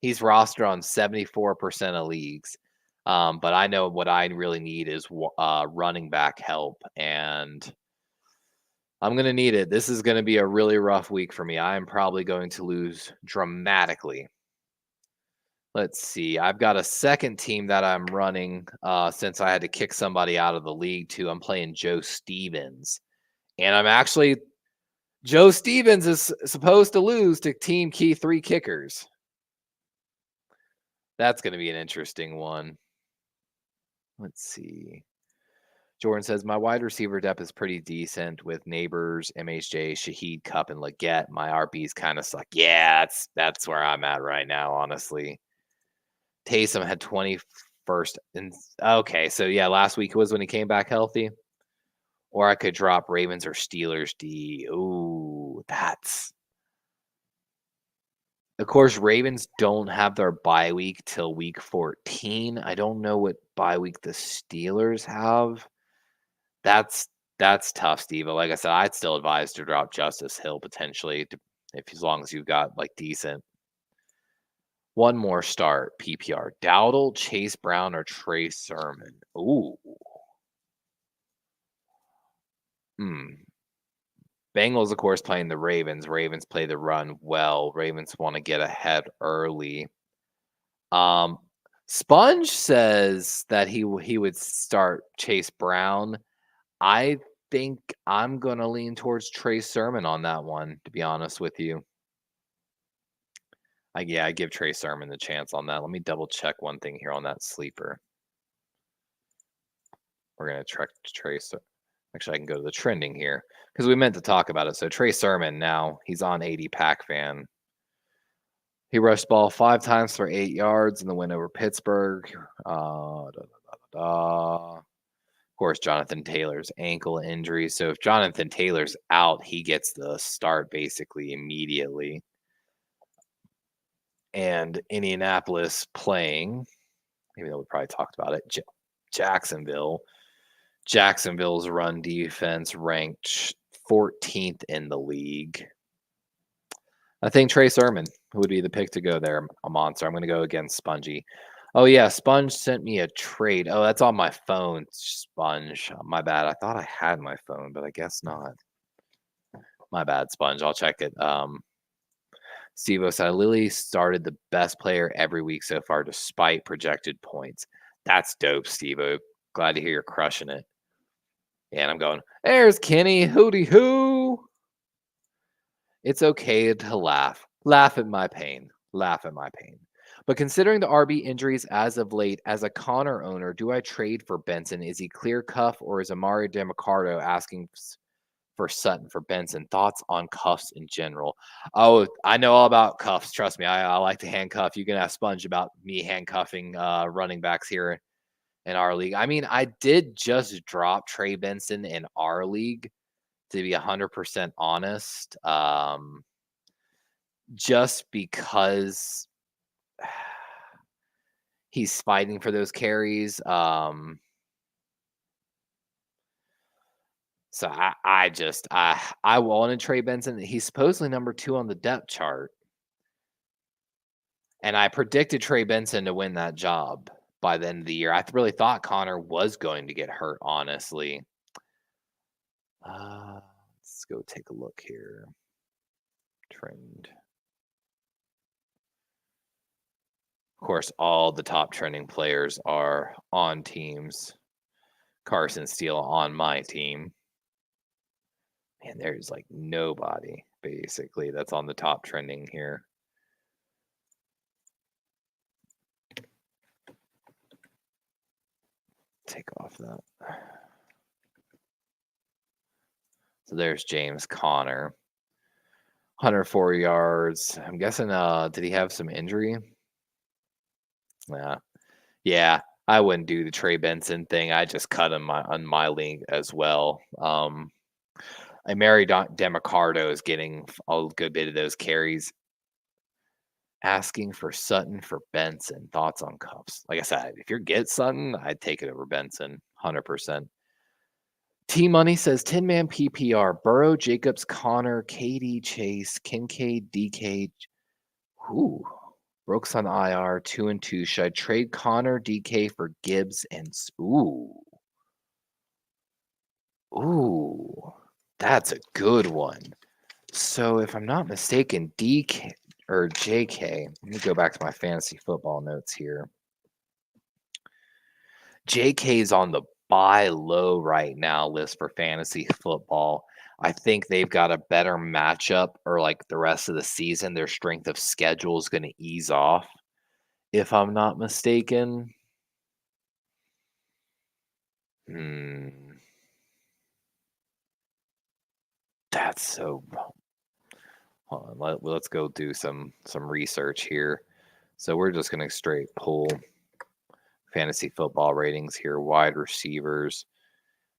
He's rostered on 74% of leagues. But I know what I really need is running back help. And I'm going to need it. This is going to be a really rough week for me. I am probably going to lose dramatically. Let's see. I've got a second team that I'm running since I had to kick somebody out of the league too. I'm playing Joe Stevens. And I'm actually Joe Stevens is supposed to lose to Team Key 3 kickers. That's going to be an interesting one. Let's see. Jordan says, my wide receiver depth is pretty decent with Neighbors, MHJ, Shaheed, Cup, and Leggett. My RBs kind of suck. Yeah, that's where I'm at right now, honestly. Taysom had 21st. Okay, so yeah, last week was when he came back healthy. Or I could drop Ravens or Steelers D. Ooh, that's... Of course, Ravens don't have their bye week till week 14. I don't know what bye week the Steelers have. That's tough, Steve. But like I said, I'd still advise to drop Justice Hill potentially, as long as you've got like decent. One more start, PPR. Dowdle, Chase Brown, or Trey Sermon. Ooh. Bengals, of course, playing the Ravens. Ravens play the run well. Ravens want to get ahead early. Sponge says that he would start Chase Brown. I think I'm going to lean towards Trey Sermon on that one, to be honest with you. I give Trey Sermon the chance on that. Let me double check one thing here on that sleeper. We're going to check Trey Sermon. Actually, I can go to the trending here because we meant to talk about it. So Trey Sermon now, he's on 80 Pack Fan. He rushed ball 5 times for 8 yards in the win over Pittsburgh. Of course, Jonathan Taylor's ankle injury. So if Jonathan Taylor's out, he gets the start basically immediately. And Indianapolis playing, even though we probably talked about it, Jacksonville. Jacksonville's run defense ranked 14th in the league. I think Trey Sermon would be the pick to go there, a monster. I'm going to go against Spongy. Oh, yeah, Sponge sent me a trade. Oh, that's on my phone, Sponge. My bad. I thought I had my phone, but I guess not. My bad, Sponge. I'll check it. Steve-O said, Lily started the best player every week so far despite projected points. That's dope, Steve-O. Glad to hear you're crushing it. And I'm going, there's Kenny, hooty hoo. It's okay to laugh. Laugh at my pain. Laugh at my pain. But considering the RB injuries as of late, as a Connor owner, do I trade for Benson? Is he clear cuff or is Amari DeMarcado asking for Sutton for Benson? Thoughts on cuffs in general? Oh, I know all about cuffs. Trust me, I like to handcuff. You can ask Sponge about me handcuffing running backs here in our league. I mean, I did just drop Trey Benson in our league, to be 100% honest, just because he's fighting for those carries. So I wanted Trey Benson. He's supposedly number 2 on the depth chart. And I predicted Trey Benson to win that job by the end of the year. I really thought Connor was going to get hurt, honestly. Let's go take a look here. Trend. Of course, all the top trending players are on teams. Carson Steele on my team. Man, there's like nobody, basically, that's on the top trending here. Take off that. So there's James Conner. 104 yards. I'm guessing, did he have some injury? Yeah, I wouldn't do the Trey Benson thing. I just cut him on my league as well. I married DeMarcado is getting a good bit of those carries. Asking for Sutton for Benson. Thoughts on cuffs? Like I said, if you get Sutton, I'd take it over Benson, 100%. T-Money says 10-man PPR. Burrow, Jacobs, Connor, KD, Chase, Kincaid, DK. Ooh. Brooks on IR, 2-2. Should I trade Connor, DK for Gibbs and ooh. That's a good one. So if I'm not mistaken, DK or JK, let me go back to my fantasy football notes here. JK's on the buy low right now list for fantasy football. I think they've got a better matchup, or like the rest of the season, their strength of schedule is going to ease off, if I'm not mistaken. That's so. Hold on, let's go do some research here. So we're just going to straight pull fantasy football ratings here, wide receivers.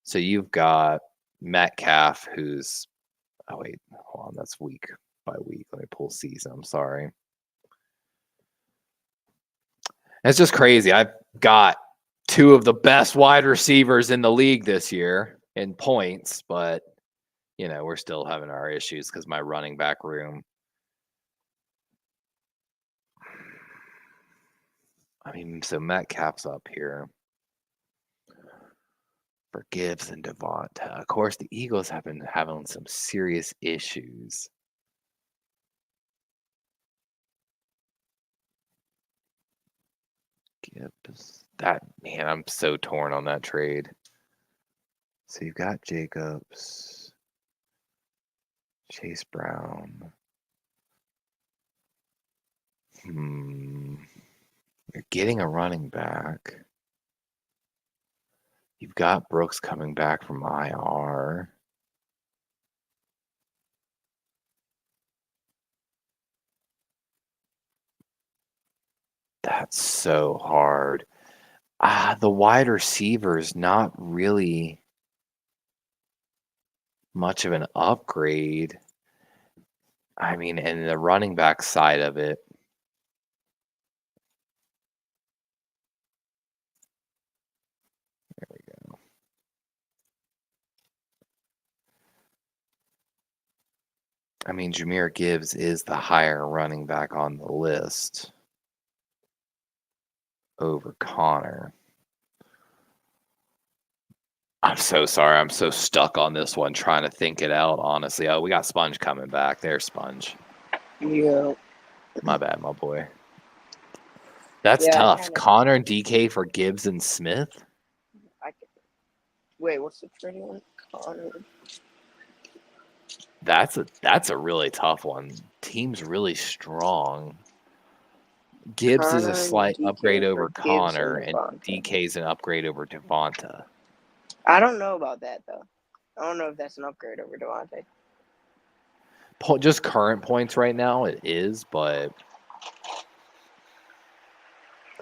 So you've got Metcalf, who's oh wait, hold on, that's week by week. Let me pull season. I'm sorry. It's just crazy. I've got two of the best wide receivers in the league this year in points, but you know, we're still having our issues because my running back room. I mean, so Metcalf's up here for Gibbs and Devonta. Of course, the Eagles have been having some serious issues. Gibbs. That, man, I'm so torn on that trade. So you've got Jacobs, Chase Brown. You're getting a running back. You've got Brooks coming back from IR. That's so hard. The wide receiver is not really much of an upgrade. I mean, and the running back side of it. There we go. I mean, Jahmyr Gibbs is the higher running back on the list over Connor. I'm so sorry. I'm so stuck on this one trying to think it out, honestly. Oh, we got Sponge coming back. There's Sponge. Yeah. My bad, my boy. That's tough. Connor and DK for Gibbs and Smith? Wait, what's the trade one? Connor. That's a really tough one. Team's really strong. Gibbs is a slight upgrade over Connor, and DK's an upgrade over Devonta. I don't know about that, though. I don't know if that's an upgrade over Devonta. Just current points right now, it is, but...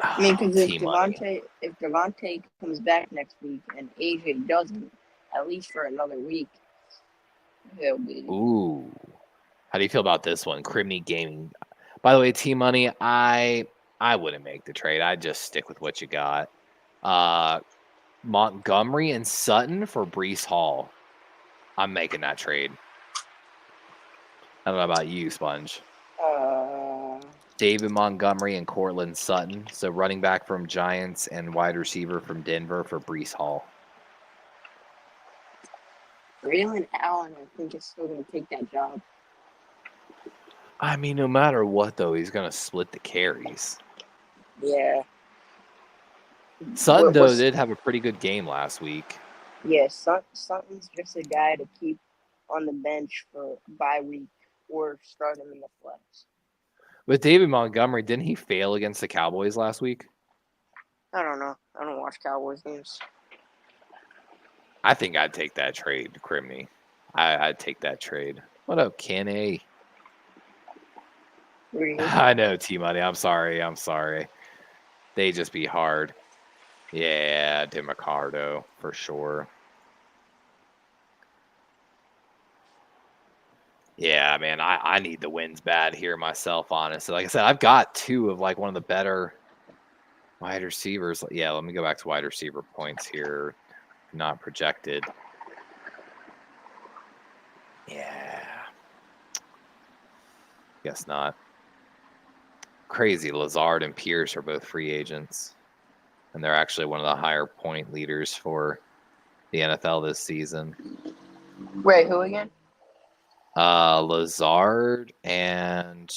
I mean, because if Devonta comes back next week and AJ doesn't, at least for another week, he'll be... Ooh. How do you feel about this one? Crimney Gaming. By the way, T-Money, I wouldn't make the trade. I'd just stick with what you got. Montgomery and Sutton for Breece Hall. I'm making that trade. I don't know about you, Sponge. David Montgomery and Cortland Sutton. So running back from Giants and wide receiver from Denver for Breece Hall. Braylon Allen, I think, is still going to take that job. I mean, no matter what, though, he's going to split the carries. Yeah. Sutton, though, did have a pretty good game last week. Yeah, Sutton's just a guy to keep on the bench for bye week or start him in the flex. With David Montgomery, didn't he fail against the Cowboys last week? I don't know. I don't watch Cowboys games. I think I'd take that trade, Crimney. I'd take that trade. What up, Kenny? I know, T-Money. I'm sorry. They just be hard. Yeah, DeMarcado, for sure. Yeah, man, I need the wins bad here myself, honestly. Like I said, I've got two of like one of the better wide receivers. Yeah, let me go back to wide receiver points here. Not projected. Yeah. Guess not. Crazy. Lazard and Pierce are both free agents. And they're actually one of the higher point leaders for the NFL this season. Wait, who again? Lazard and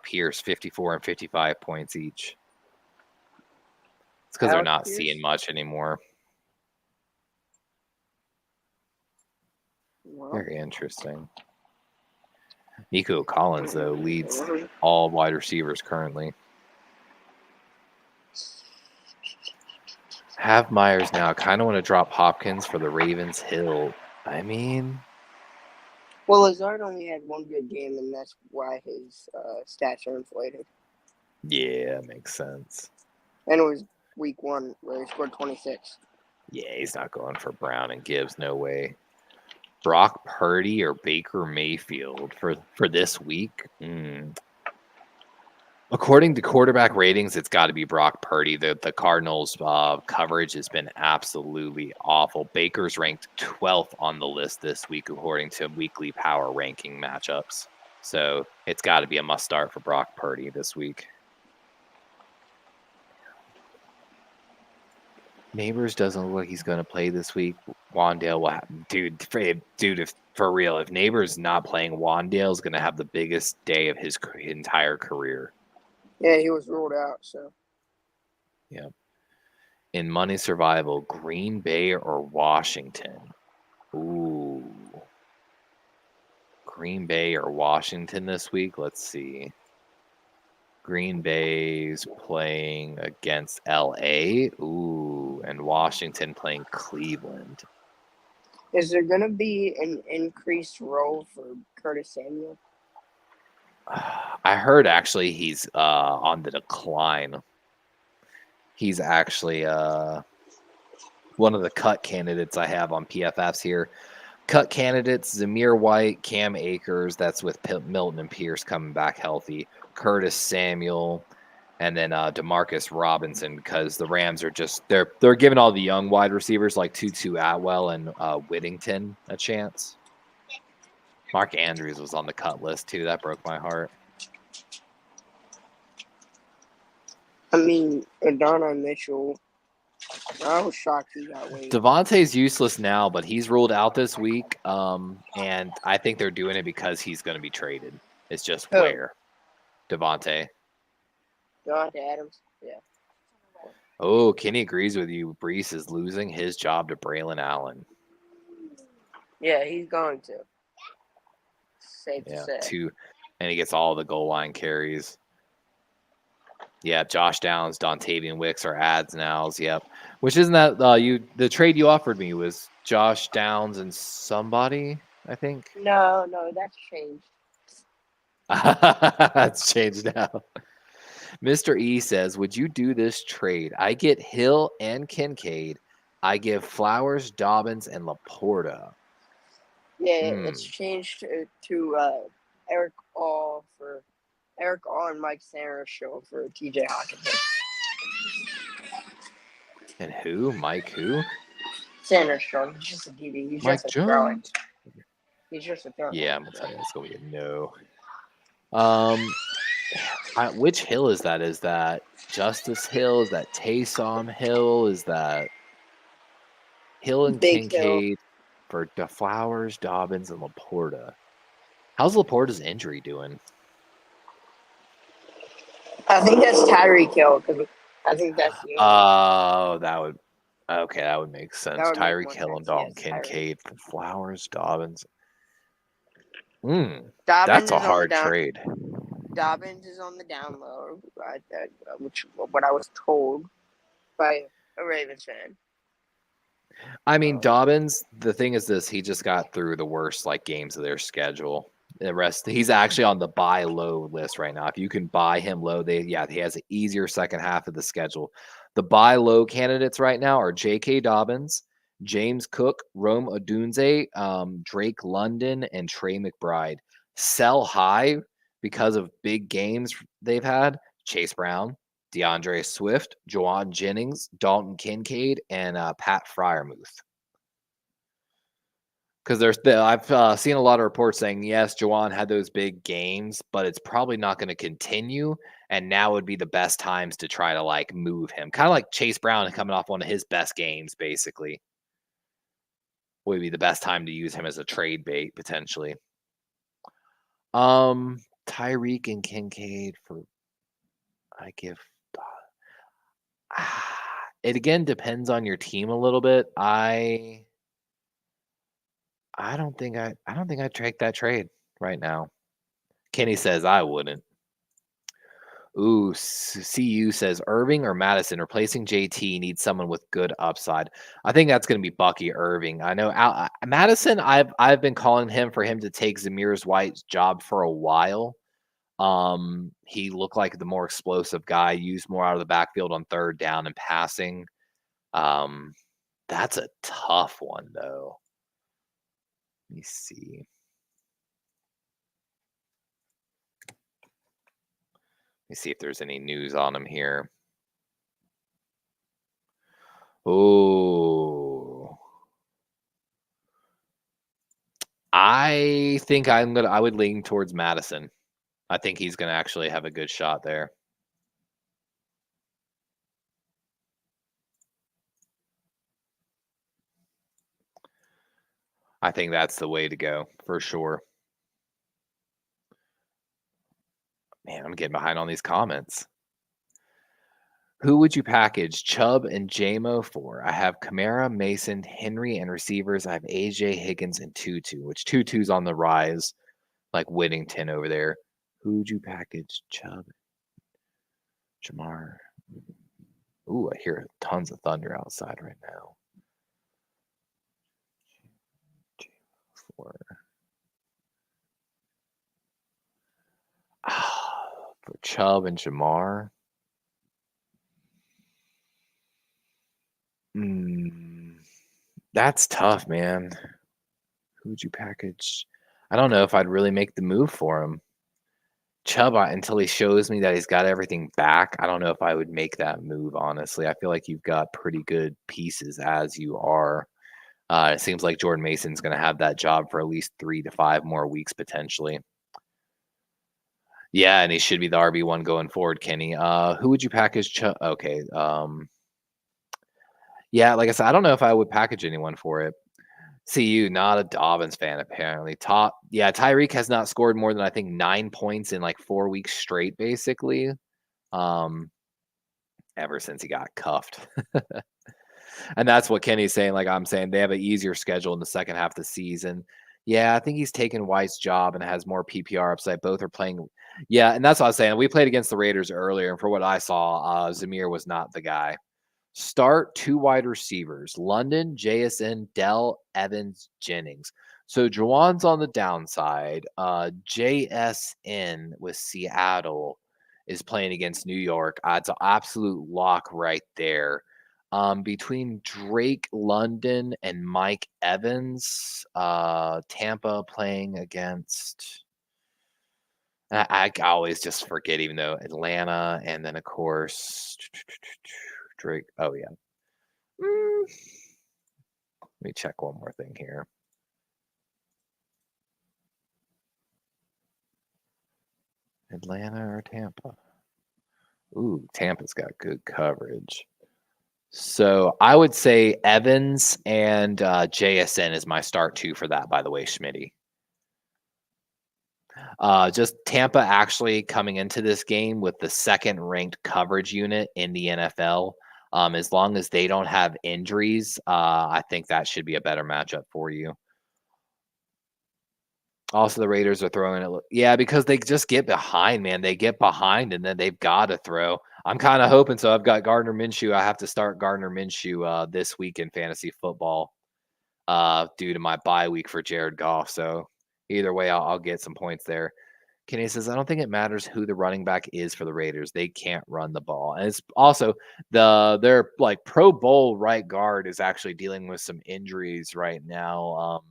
Pierce, 54 and 55 points each. It's because they're not seeing much anymore. Well, very interesting. Nico Collins, though, leads all wide receivers currently. Have Myers now. Kind of want to drop Hopkins for the Ravens. Hill. I mean... Well, Lazard only had one good game, and that's why his stats are inflated. Yeah, makes sense. And it was week 1 where he scored 26. Yeah, he's not going for Brown and Gibbs. No way. Brock Purdy or Baker Mayfield for this week? According to quarterback ratings, it's got to be Brock Purdy. The Cardinals' coverage has been absolutely awful. Baker's ranked 12th on the list this week, according to weekly power ranking matchups. So it's got to be a must start for Brock Purdy this week. Neighbors doesn't look like he's going to play this week. Wandale will have, dude, if for real, if Neighbors not playing, Wandale is going to have the biggest day of his entire career. Yeah, he was ruled out, so. Yeah. In money survival, Green Bay or Washington? Ooh. Green Bay or Washington this week? Let's see. Green Bay's playing against LA. Ooh. And Washington playing Cleveland. Is there going to be an increased role for Curtis Samuel? I heard actually he's on the decline. He's actually one of the cut candidates I have on PFFs here. Cut candidates, Zamir White, Cam Akers, that's with Milton and Pierce coming back healthy. Curtis Samuel, and then Demarcus Robinson, because the Rams are just they're giving all the young wide receivers like Tutu Atwell and Whittington a chance. Mark Andrews was on the cut list too. That broke my heart. I mean, Adonai Mitchell, I was shocked he got waived. Devontae's useless now, but he's ruled out this week. And I think they're doing it because he's going to be traded. It's just where. Devontae Adams, yeah. Oh, Kenny agrees with you. Brees is losing his job to Braylon Allen. Yeah, he's going to. Safe to say. And he gets all the goal line carries. Yeah, Josh Downs, Dontavian Wicks are ads now. Yep. Which isn't that the trade you offered me was Josh Downs and somebody, I think. No, that's changed. That's changed now. Mr. E says, would you do this trade? I get Hill and Kincaid. I give Flowers, Dobbins, and Laporta. Yeah, it's changed to Eric All and Mike Sainristil for TJ Hawkinson. And who? Mike who? Sainristil. He's just a DB. He's Mike just Jones. throwing. He's just a throwing. Yeah, I'm going to tell you, it's going to be a no. Which Hill is that? Is that Justice Hill? Is that Taysom Hill? Is that Hill and Big Kincaid for Flowers, Dobbins, and Laporta? How's Laporta's injury doing? I think that's Tyreek Hill because I think that's the that would make sense. Tyreek Hill and Dalton Kincaid for Flowers, Dobbins. That's a hard trade. Dobbins is on the down low, which what I was told by a Ravens fan. I mean, Dobbins, the thing is this, he just got through the worst games of their schedule. The rest, he's actually on the buy low list right now. If you can buy him low, he has an easier second half of the schedule. The buy low candidates right now are J.K. Dobbins, James Cook, Rome Odunze, Drake London, and Trey McBride. Sell high because of big games they've had. Chase Brown, DeAndre Swift, Juwan Jennings, Dalton Kincaid, and Pat Freiermuth. Because I've seen a lot of reports saying, yes, Juwan had those big games, but it's probably not going to continue. And now would be the best times to try to move him. Kind of like Chase Brown coming off one of his best games, basically. would be the best time to use him as a trade bait potentially. Tyreek and Kincaid for I give. It again depends on your team a little bit. I don't think I'd take that trade right now. Kenny says I wouldn't. Ooh, CU says Irving or Madison replacing JT needs someone with good upside. I think that's going to be Bucky Irving. I know Madison. I've been calling him for him to take Zamir White's job for a while. He looked like the more explosive guy, used more out of the backfield on third down and passing. That's a tough one though. Let me see. Let me see if there's any news on him here. Oh, I think I would lean towards Madison. I think he's going to actually have a good shot there. I think that's the way to go for sure. Man, I'm getting behind on these comments. Who would you package Chubb and JMO for? I have Kamara, Mason, Henry, and receivers. I have AJ, Higgins, and Tutu, which Tutu's on the rise, like Whittington over there. Who would you package Chubb? Jamar. Ooh, I hear tons of thunder outside right now. For Chubb and Jamar. That's tough, man. Who would you package? I don't know if I'd really make the move for him. Chubb, until he shows me that he's got everything back, I don't know if I would make that move, honestly. I feel like you've got pretty good pieces as you are. It seems like Jordan Mason's going to have that job for at least 3 to 5 more weeks potentially. Yeah, and he should be the RB1 going forward, Kenny. Who would you package? Okay. Yeah, like I said, I don't know if I would package anyone for it. CU, not a Dobbins fan, apparently. Tyreek has not scored more than I think 9 points in like 4 weeks straight, basically. Ever since he got cuffed. And that's what Kenny's saying. Like I'm saying, they have an easier schedule in the second half of the season. Yeah, I think he's taken White's job and has more PPR upside. Both are playing. Yeah, and that's what I was saying. We played against the Raiders earlier, and for what I saw, Zamir was not the guy. Start 2 wide receivers, London, JSN, Dell, Evans, Jennings. So Juwan's on the downside. JSN with Seattle is playing against New York. It's an absolute lock right there. Between Drake London and Mike Evans, Tampa playing against. I always just forget, even though Atlanta, and then of course Drake. Oh yeah. Let me check one more thing here. Atlanta or Tampa? Ooh, Tampa's got good coverage. So I would say Evans and JSN is my start 2 for that, by the way, Schmitty. Just Tampa actually coming into this game with the second ranked coverage unit in the NFL. As long as they don't have injuries, I think that should be a better matchup for you. Also, the Raiders are throwing it. Yeah, because they just get behind, man. They get behind, and then they've got to throw. I'm kind of hoping so. I've got Gardner Minshew. I have to start Gardner Minshew this week in fantasy football due to my bye week for Jared Goff. So either way, I'll get some points there. Kenny says, I don't think it matters who the running back is for the Raiders. They can't run the ball. And it's also their like Pro Bowl right guard is actually dealing with some injuries right now.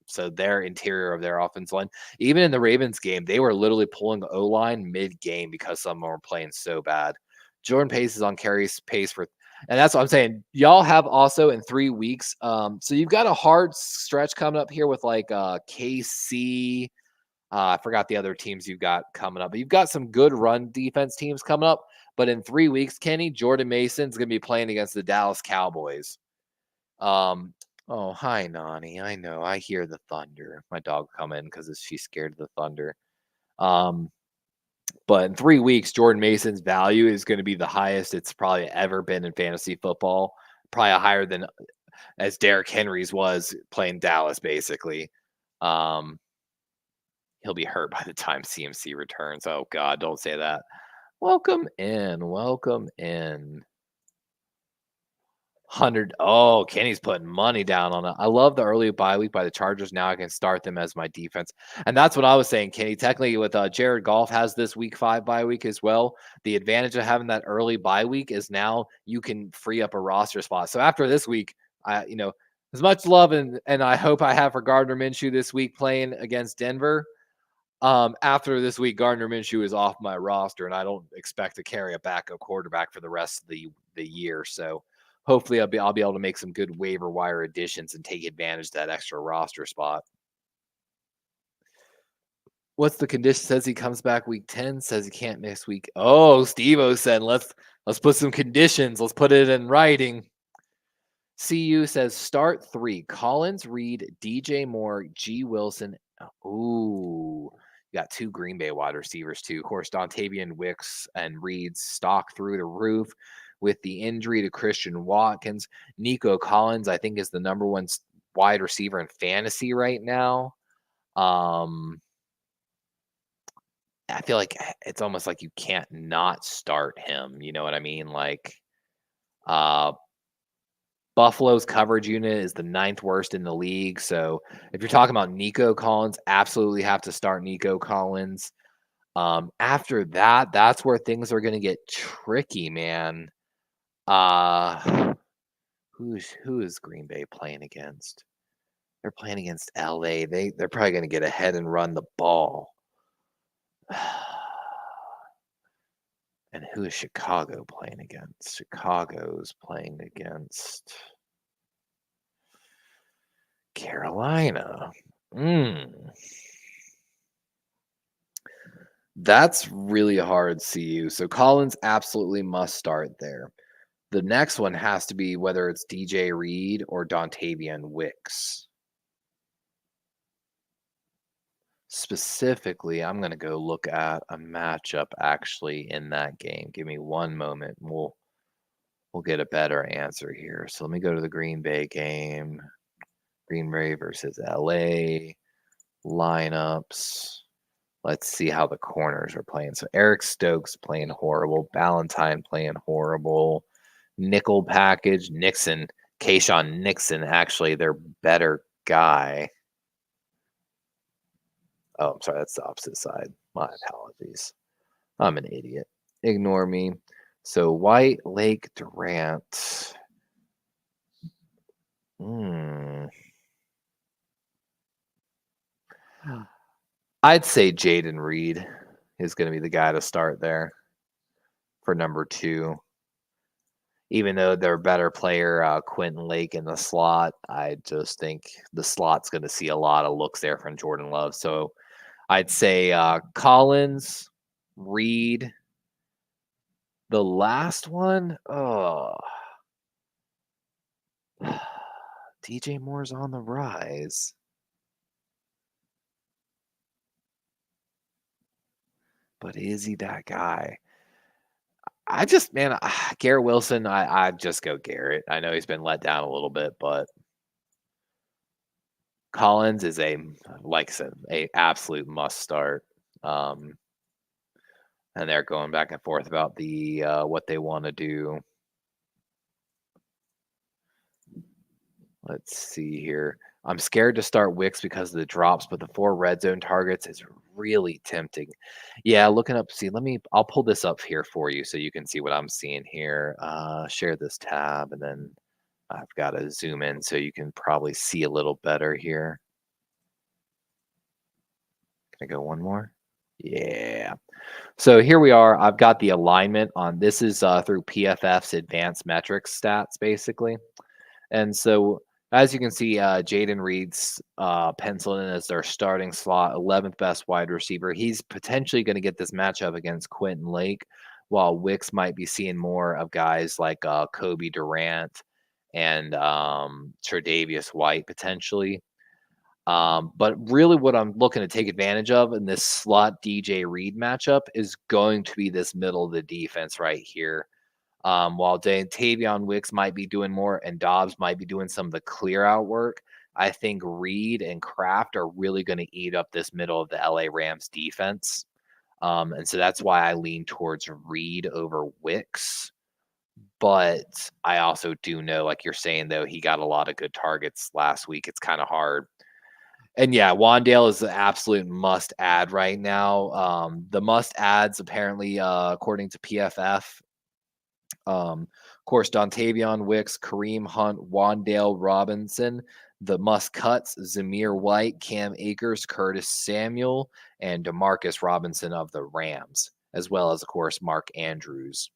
So their interior of their offensive line, even in the Ravens game, they were literally pulling the O-line mid-game because some of them were playing so bad. Jordan Pace is on carries pace for, and that's what I'm saying. Y'all have also in 3 weeks. So you've got a hard stretch coming up here with like KC. I forgot the other teams you've got coming up, but you've got some good run defense teams coming up. But in 3 weeks, Kenny, Jordan Mason's going to be playing against the Dallas Cowboys. Oh, hi, Nani. I know. I hear the thunder. My dog come in because she's scared of the thunder. Um, but in 3 weeks, Jordan Mason's value is going to be the highest it's probably ever been in fantasy football. Probably higher than as Derrick Henry's was playing Dallas, basically. Um, he'll be hurt by the time CMC returns. Oh God, don't say that. Welcome in. Welcome in. 100. Oh, Kenny's putting money down on it. I love the early bye week by the Chargers. Now I can start them as my defense. And that's what I was saying, Kenny. Technically, with Jared Goff has this week 5 bye week as well. The advantage of having that early bye week is now you can free up a roster spot. So after this week, as much love and I hope I have for Gardner Minshew this week playing against Denver. After this week, Gardner Minshew is off my roster, and I don't expect to carry a backup quarterback for the rest of the year. So hopefully I'll be able to make some good waiver wire additions and take advantage of that extra roster spot. What's the condition? Says he comes back week 10, says he can't miss week. Oh, Steve-O said, let's put some conditions. Let's put it in writing. CU says start 3. Collins, Reed, DJ Moore, G. Wilson. Ooh, you got 2 Green Bay wide receivers too. Of course, Dontavian Wicks and Reed's stock through the roof with the injury to Christian Watkins. Nico Collins, I think, is the number 1 wide receiver in fantasy right now. I feel like it's almost like you can't not start him. You know what I mean? Like, Buffalo's coverage unit is the 9th worst in the league. So if you're talking about Nico Collins, absolutely have to start Nico Collins. After that, that's where things are going to get tricky, man. Who is Green Bay playing against? They're playing against LA. They're probably going to get ahead and run the ball. And who is Chicago playing against? Chicago's playing against Carolina. That's really hard, CU. So Collins absolutely must start there. The next one has to be whether it's DJ Reed or Dontavian Wicks. Specifically, I'm going to go look at a matchup actually in that game. Give me one moment. We'll get a better answer here. So let me go to the Green Bay game. Green Bay versus LA lineups. Let's see how the corners are playing. So Eric Stokes playing horrible. Ballantyne playing horrible. Nickel package. Nixon. Kayshawn Nixon, actually their better guy. Oh, I'm sorry. That's the opposite side. My apologies. I'm an idiot. Ignore me. So White, Lake, Durant. I'd say Jaden Reed is going to be the guy to start there for number 2. Even though their better player, Quentin Lake in the slot, I just think the slot's going to see a lot of looks there from Jordan Love. So I'd say Collins, Reed. The last one, DJ Moore's on the rise. But is he that guy? Garrett Wilson, I'd just go Garrett. I know he's been let down a little bit, but Collins is like I said, a absolute must start. And they're going back and forth about the what they want to do. Let's see here. I'm scared to start Wicks because of the drops, but the 4 red zone targets is really tempting. Yeah, looking up, I'll pull this up here for you so you can see what I'm seeing here. Share this tab, and then I've got to zoom in so you can probably see a little better here. Can I go one more? Yeah. So here we are. I've got the alignment on, this is through PFF's advanced metrics stats, basically. And so as you can see, Jaden Reed's penciled in as their starting slot, 11th best wide receiver. He's potentially going to get this matchup against Quentin Lake, while Wicks might be seeing more of guys like Kobe Durant and Tre'Davious White potentially. But really what I'm looking to take advantage of in this slot DJ Reed matchup is going to be this middle of the defense right here. While Tavion Wicks might be doing more and Dobbs might be doing some of the clear out work, I think Reed and Kraft are really going to eat up this middle of the LA Rams defense. And so that's why I lean towards Reed over Wicks. But I also do know, like you're saying, though, he got a lot of good targets last week. It's kind of hard. And yeah, Wandale is the absolute must add right now. The must adds, apparently, according to PFF, of course, Dontavion Wicks, Kareem Hunt, Wandale Robinson. The must cuts: Zamir White, Cam Akers, Curtis Samuel, and Demarcus Robinson of the Rams, as well as, of course, Mark Andrews.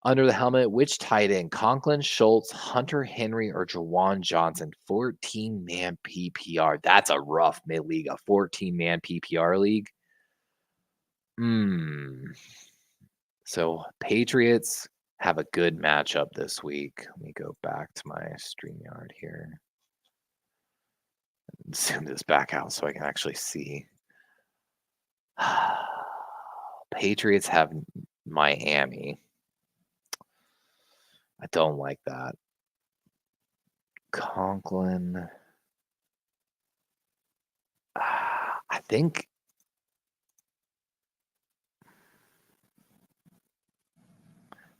Under the helmet, which tight end? Conklin, Schultz, Hunter Henry, or Jawan Johnson? 14-man PPR. That's a rough mid-league, a 14-man PPR league. So Patriots have a good matchup this week. Let me go back to my StreamYard here. Zoom this back out so I can actually see. Patriots have Miami. I don't like that. Conklin. I think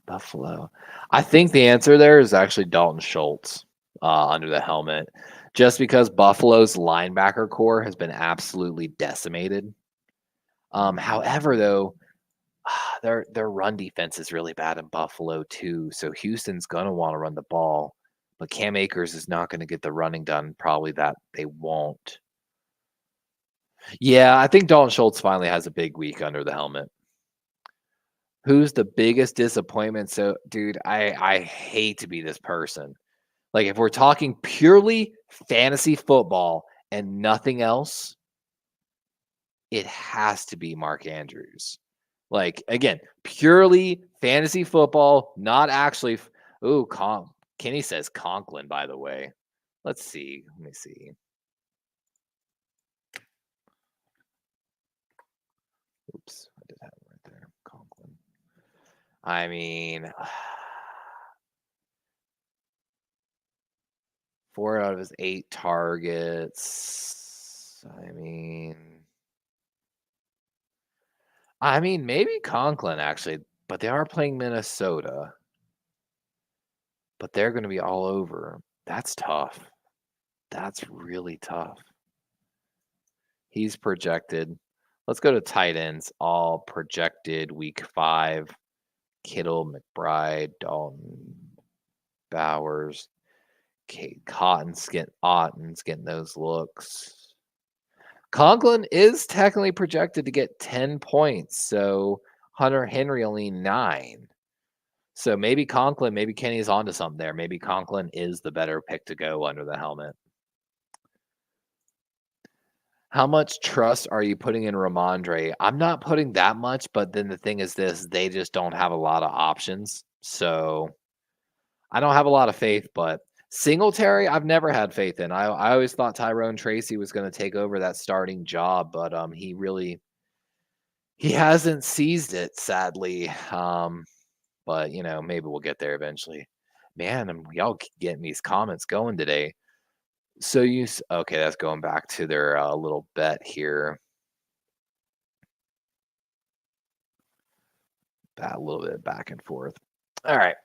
Buffalo. I think the answer there is actually Dalton Schultz under the helmet, just because Buffalo's linebacker core has been absolutely decimated. However, though, their run defense is really bad in Buffalo too. So Houston's gonna want to run the ball, but Cam Akers is not going to get the running done. Probably that they won't. Yeah, I think Dalton Schultz finally has a big week under the helmet. Who's the biggest disappointment? So, dude, I hate to be this person. Like, if we're talking purely fantasy football and nothing else, it has to be Mark Andrews. Like, again, purely fantasy football, not actually. Kenny says Conklin, by the way. Let's see. Let me see. Oops, I did have it right there. Conklin. I mean, 4 out of his 8 targets. I mean, maybe Conklin, actually, but they are playing Minnesota. But they're going to be all over. That's tough. That's really tough. He's projected. Let's go to tight ends. All projected week 5. Kittle, McBride, Dalton, Bowers, Otton's getting those looks. Conklin is technically projected to get 10 points. So Hunter Henry only 9. So maybe Conklin, maybe Kenny's onto something there. Maybe Conklin is the better pick to go under the helmet. How much trust are you putting in Ramondre? I'm not putting that much, but then the thing is this, they just don't have a lot of options. So I don't have a lot of faith, but Singletary, I've never had faith in. I always thought Tyrone Tracy was going to take over that starting job, but he hasn't seized it, sadly. But maybe we'll get there eventually. Man, y'all getting these comments going today. So okay, that's going back to their little bet here. A little bit back and forth. All right.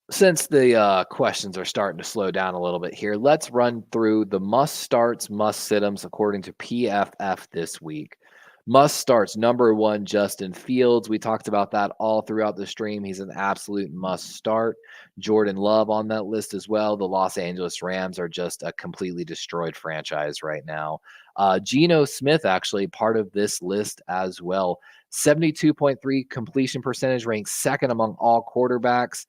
Since the questions are starting to slow down a little bit here, let's run through the must starts, must sit-ems according to PFF this week. Must starts, number 1, Justin Fields. We talked about that all throughout the stream. He's an absolute must start. Jordan Love on that list as well. The Los Angeles Rams are just a completely destroyed franchise right now. Geno Smith, actually, part of this list as well. 72.3 completion percentage, ranks second among all quarterbacks.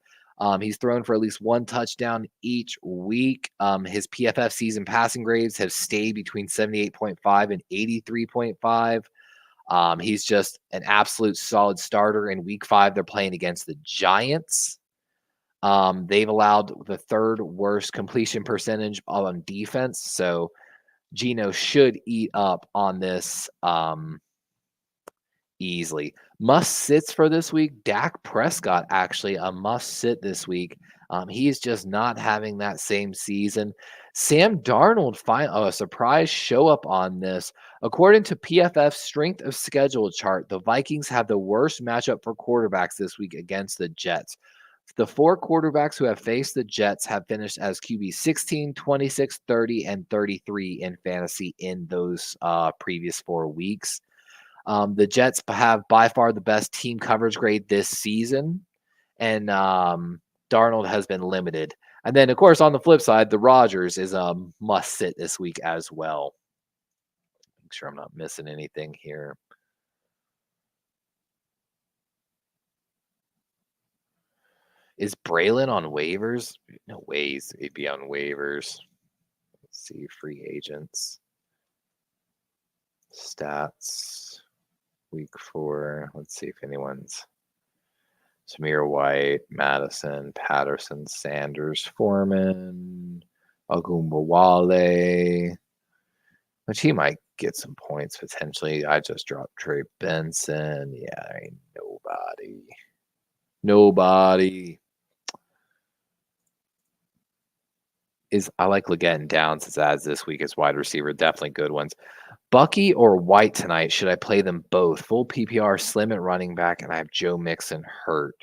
He's thrown for at least 1 touchdown each week. His PFF season passing grades have stayed between 78.5 and 83.5. He's just an absolute solid starter. In week 5, they're playing against the Giants. They've allowed the third worst completion percentage on defense. So Geno should eat up on this easily. Must sits for this week. Dak Prescott actually a must sit this week. He's just not having that same season. Sam Darnold a surprise show up on this. According to PFF's strength of schedule chart, the Vikings have the worst matchup for quarterbacks this week against the Jets. The 4 quarterbacks who have faced the Jets have finished as QB 16, 26, 30, and 33 in fantasy in those previous 4 weeks. The Jets have by far the best team coverage grade this season, and Darnold has been limited. And then, of course, on the flip side, the Rodgers is a must sit this week as well. Make sure I'm not missing anything here. Is Braylon on waivers? No ways he'd be on waivers. Let's see, free agents. Stats. Week 4. Let's see if anyone's Samir White, Madison, Patterson, Sanders, Foreman, Ogunbowale, which he might get some points potentially. I just dropped Trey Benson. Yeah, there ain't nobody. Nobody. I like Leggett and Downs as ads this week as wide receiver. Definitely good ones. Bucky or White tonight? Should I play them both? Full PPR, slim at running back, and I have Joe Mixon hurt.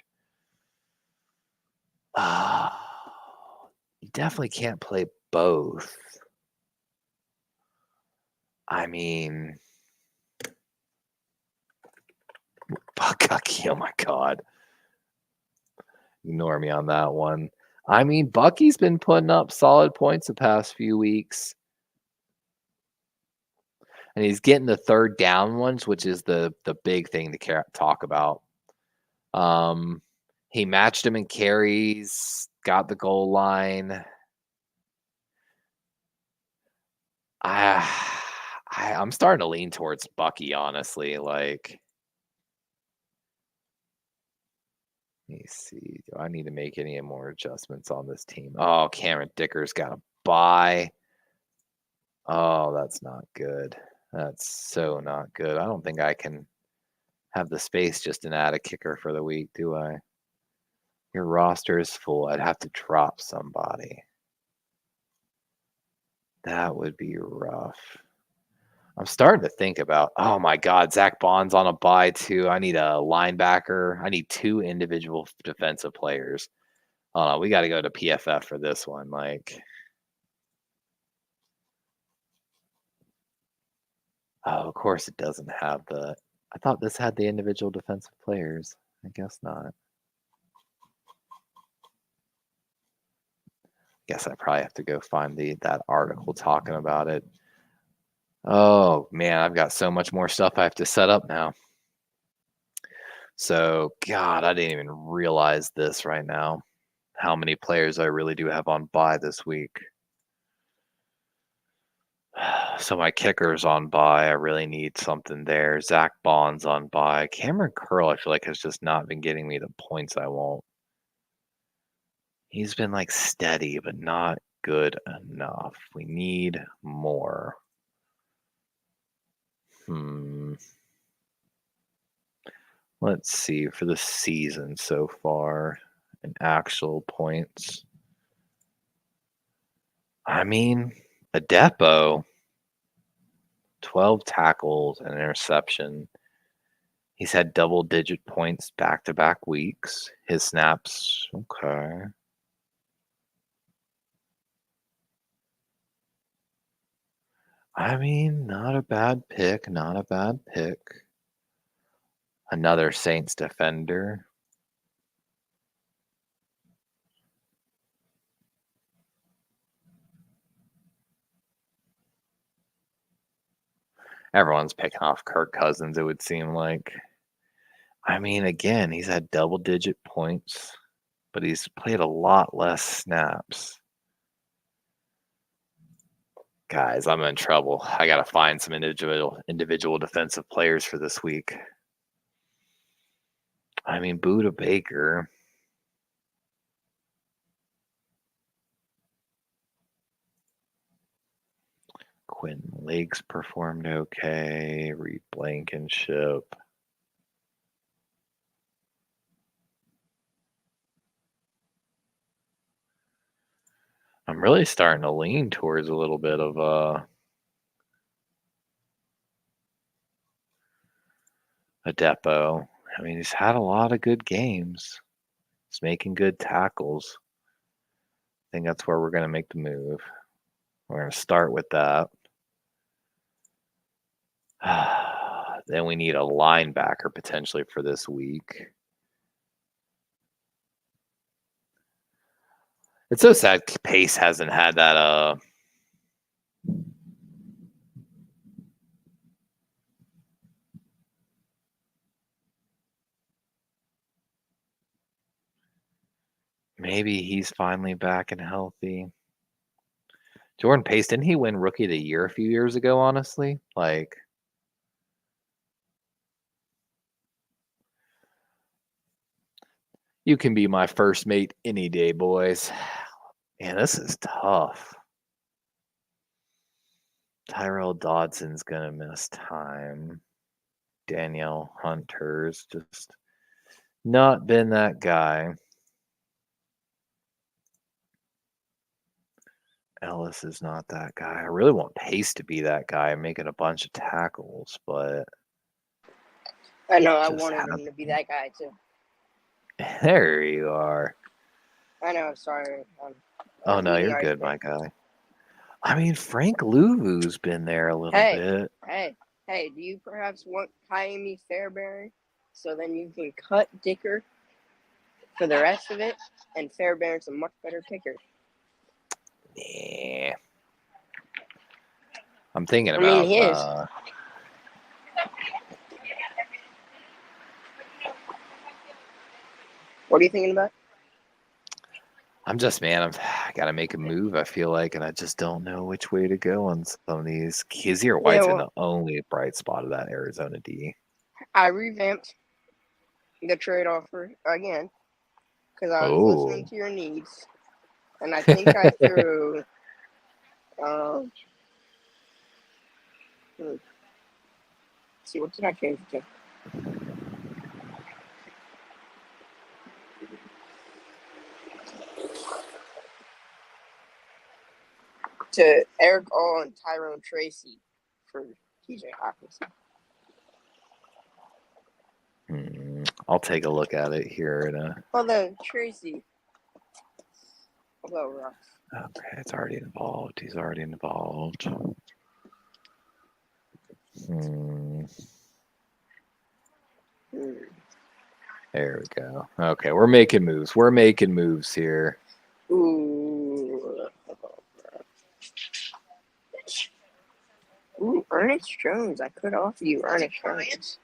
You definitely can't play both. I mean, Bucky, oh my God. Ignore me on that one. I mean, Bucky's been putting up solid points the past few weeks. And he's getting the third down ones, which is the big thing to talk about. He matched him in carries, got the goal line. I'm starting to lean towards Bucky, honestly. Like, let me see. Do I need to make any more adjustments on this team? Oh, Cameron Dicker's got a bye. Oh, that's not good. That's so not good. I don't think I can have the space just to add a kicker for the week, do I? Your roster is full. I'd have to drop somebody. That would be rough. I'm starting to think about, oh my God, Zach Bond's on a bye too. I need a linebacker. I need 2 individual defensive players. We got to go to PFF for this one. Like, oh, of course it doesn't have the. I thought this had the individual defensive players. I guess not. Guess I probably have to go find that article talking about it. Oh man, I've got so much more stuff I have to set up now. So, God, I didn't even realize this right now. How many players I really do have on bye this week. So my kicker's on bye. I really need something there. Zach Bond's on bye. Cameron Curl, I feel like, has just not been getting me the points I want. He's been like steady, but not good enough. We need more. Let's see for the season so far in actual points. I mean, a Adepo, 12 tackles and an interception. He's had double-digit points back-to-back weeks. His snaps, okay. I mean, not a bad pick, not a bad pick. Another Saints defender. Everyone's picking off Kirk Cousins, it would seem like. I mean, again, he's had double-digit points, but he's played a lot less snaps. Guys, I'm in trouble. I got to find some individual defensive players for this week. I mean, Buda Baker. Quinn Lakes performed okay. Reed Blankenship. I'm really starting to lean towards a little bit of a Depo. I mean, he's had a lot of good games. He's making good tackles. I think that's where we're going to make the move. We're going to start with that. Then we need a linebacker potentially for this week. It's so sad Pace hasn't had that maybe he's finally back and healthy. Jordan Pace, didn't he win Rookie of the Year a few years ago, honestly? Like, you can be my first mate any day, boys. Man, this is tough. Tyrell Dodson's going to miss time. Danielle Hunter's just not been that guy. Ellis is not that guy. I really want Pace to be that guy making a bunch of tackles, but I know I wanted him to be that guy too. There you are. I know. Sorry. Oh no, you're good, my guy. I mean, Frank Louvu's been there a little bit. Hey! Do you perhaps want Kylie Fairbairn so then you can cut Dicker for the rest of it, and Fairbairn's a much better kicker? Yeah. I'm thinking about. He is. What are you thinking about? I got to make a move, I feel like, and I just don't know which way to go on some of these. Kizzier White's been the only bright spot of that Arizona D. I revamped the trade offer again because I was listening to your needs, and I think I threw. Let's see, what did I change it to? To Eric All and Tyrone Tracy for TJ Hawkinson. I'll take a look at it here. Although Tracy. Although rough. Okay, it's already involved. He's already involved. There we go. Okay, we're making moves. We're making moves here. Ooh, Ernest Jones. I could offer you Ernest Jones.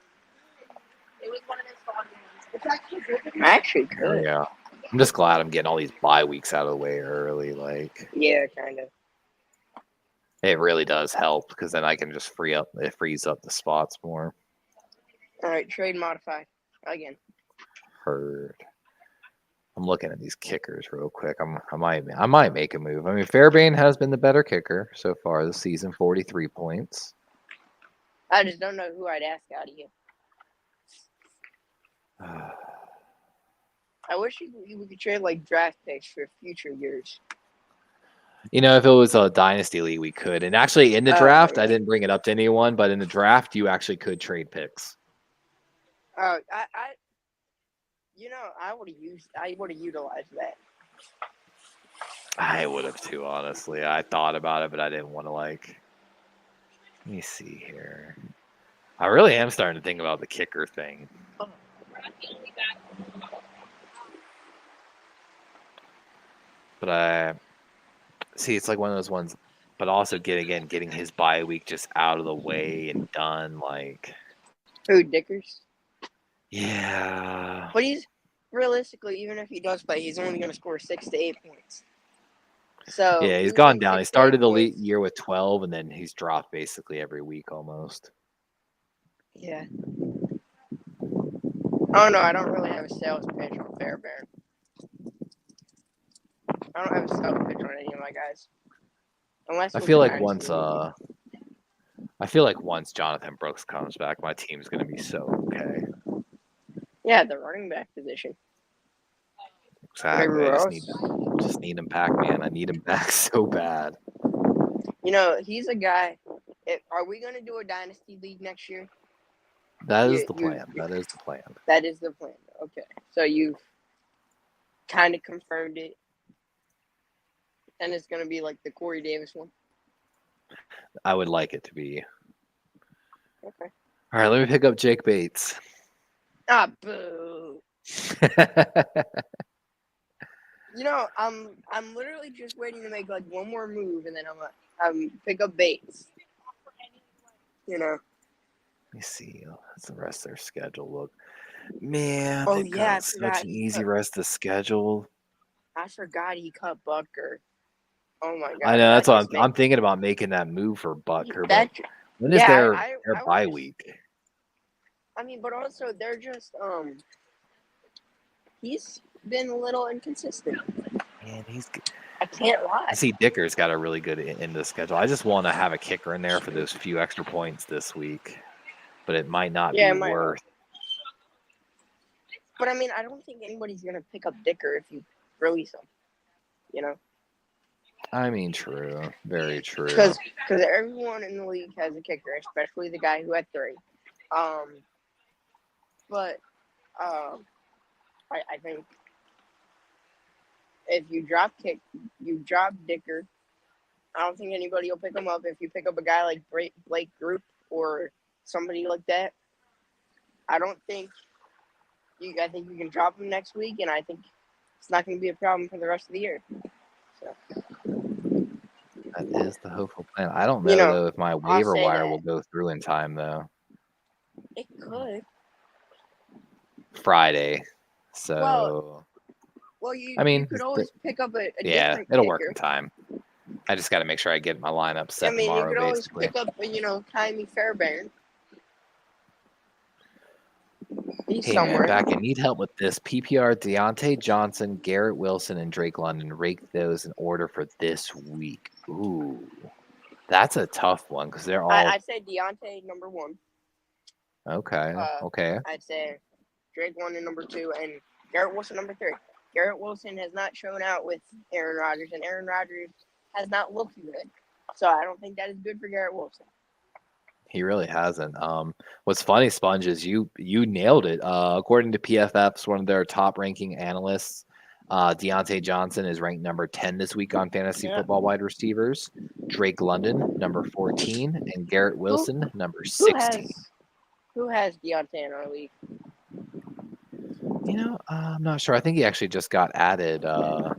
I actually could. Yeah. I'm just glad I'm getting all these bye weeks out of the way early. Yeah, kind of. It really does help because then I can just freeze up the spots more. All right, trade modified again. Heard. I'm looking at these kickers real quick. I might make a move. I mean, Fairbairn has been the better kicker so far this season, 43 points. I just don't know who I'd ask out of you. I wish we could trade draft picks for future years. If it was a dynasty league, we could. And actually, in the draft, I didn't bring it up to anyone, but in the draft, you actually could trade picks. I would have utilized that. I would have too, honestly. I thought about it, but I didn't want to let me see here. I really am starting to think about the kicker thing. But it's like one of those ones, but also getting his bye week just out of the way and done. Who, Dickers? Yeah. But he's realistically, even if he does play, he's only going to score 6 to 8 points. So yeah, he's gone down. He started the year with 12, and then he's dropped basically every week almost. Yeah. Oh no, I don't really have a sales pitch on Fairbairn. I don't have a sales pitch on any of my guys. Unless I feel like once I feel like once Jonathan Brooks comes back, my team's going to be so okay. Yeah, the running back position. Exactly. I just need him back, man. I need him back so bad. He's a guy. Are we going to do a dynasty league next year? That is the plan. That is the plan. That is the plan. Okay. So you've kind of confirmed it. And it's going to be like the Corey Davis one? I would like it to be. Okay. All right, let me pick up Jake Bates. Ah, boo. I'm literally just waiting to make like one more move, and then I'm pick up Bates. Let me see. That's the rest of their schedule. Look, man, oh they've got such an easy rest of schedule. I forgot he cut Butker. Oh my god! I know that's what I'm thinking about making that move for Butker. But when is their bye week? I mean, but also they're just he's been a little inconsistent. Man, I can't lie. I see Dicker's got a really good in the schedule. I just want to have a kicker in there for those few extra points this week, but it might not be worth. But I mean, I don't think anybody's gonna pick up Dicker if you release him. I mean, true, very true. Because everyone in the league has a kicker, especially the guy who had 3. But I think if you drop Dicker, I don't think anybody will pick him up. If you pick up a guy like Blake Group or somebody like that, I think you can drop him next week, and I think it's not going to be a problem for the rest of the year. So. That is the hopeful plan. I don't know though if my waiver wire will go through in time though. It could. Friday, so. Well, you could always pick up a different it'll kicker. work in time. I just got to make sure I get my lineup set tomorrow. You could always basically. pick up, Kylie Fairbairn. He's somewhere. Man, back. I need help with this. PPR: Deontay Johnson, Garrett Wilson, and Drake London. Rate those in order for this week. Ooh, that's a tough one because they're all. I'd say Deontay number 1. Okay. Okay. I'd say Drake London number 2 and Garrett Wilson number 3. Garrett Wilson has not shown out with Aaron Rodgers, and Aaron Rodgers has not looked good. So I don't think that is good for Garrett Wilson. He really hasn't. What's funny, Sponge, is you nailed it. According to PFF's, one of their top ranking analysts, Deontay Johnson is ranked number 10 this week on fantasy football wide receivers. Drake London, number 14, and Garrett Wilson, number 16. Who has Deontay in our league? I'm not sure. I think he actually just got added. Oh,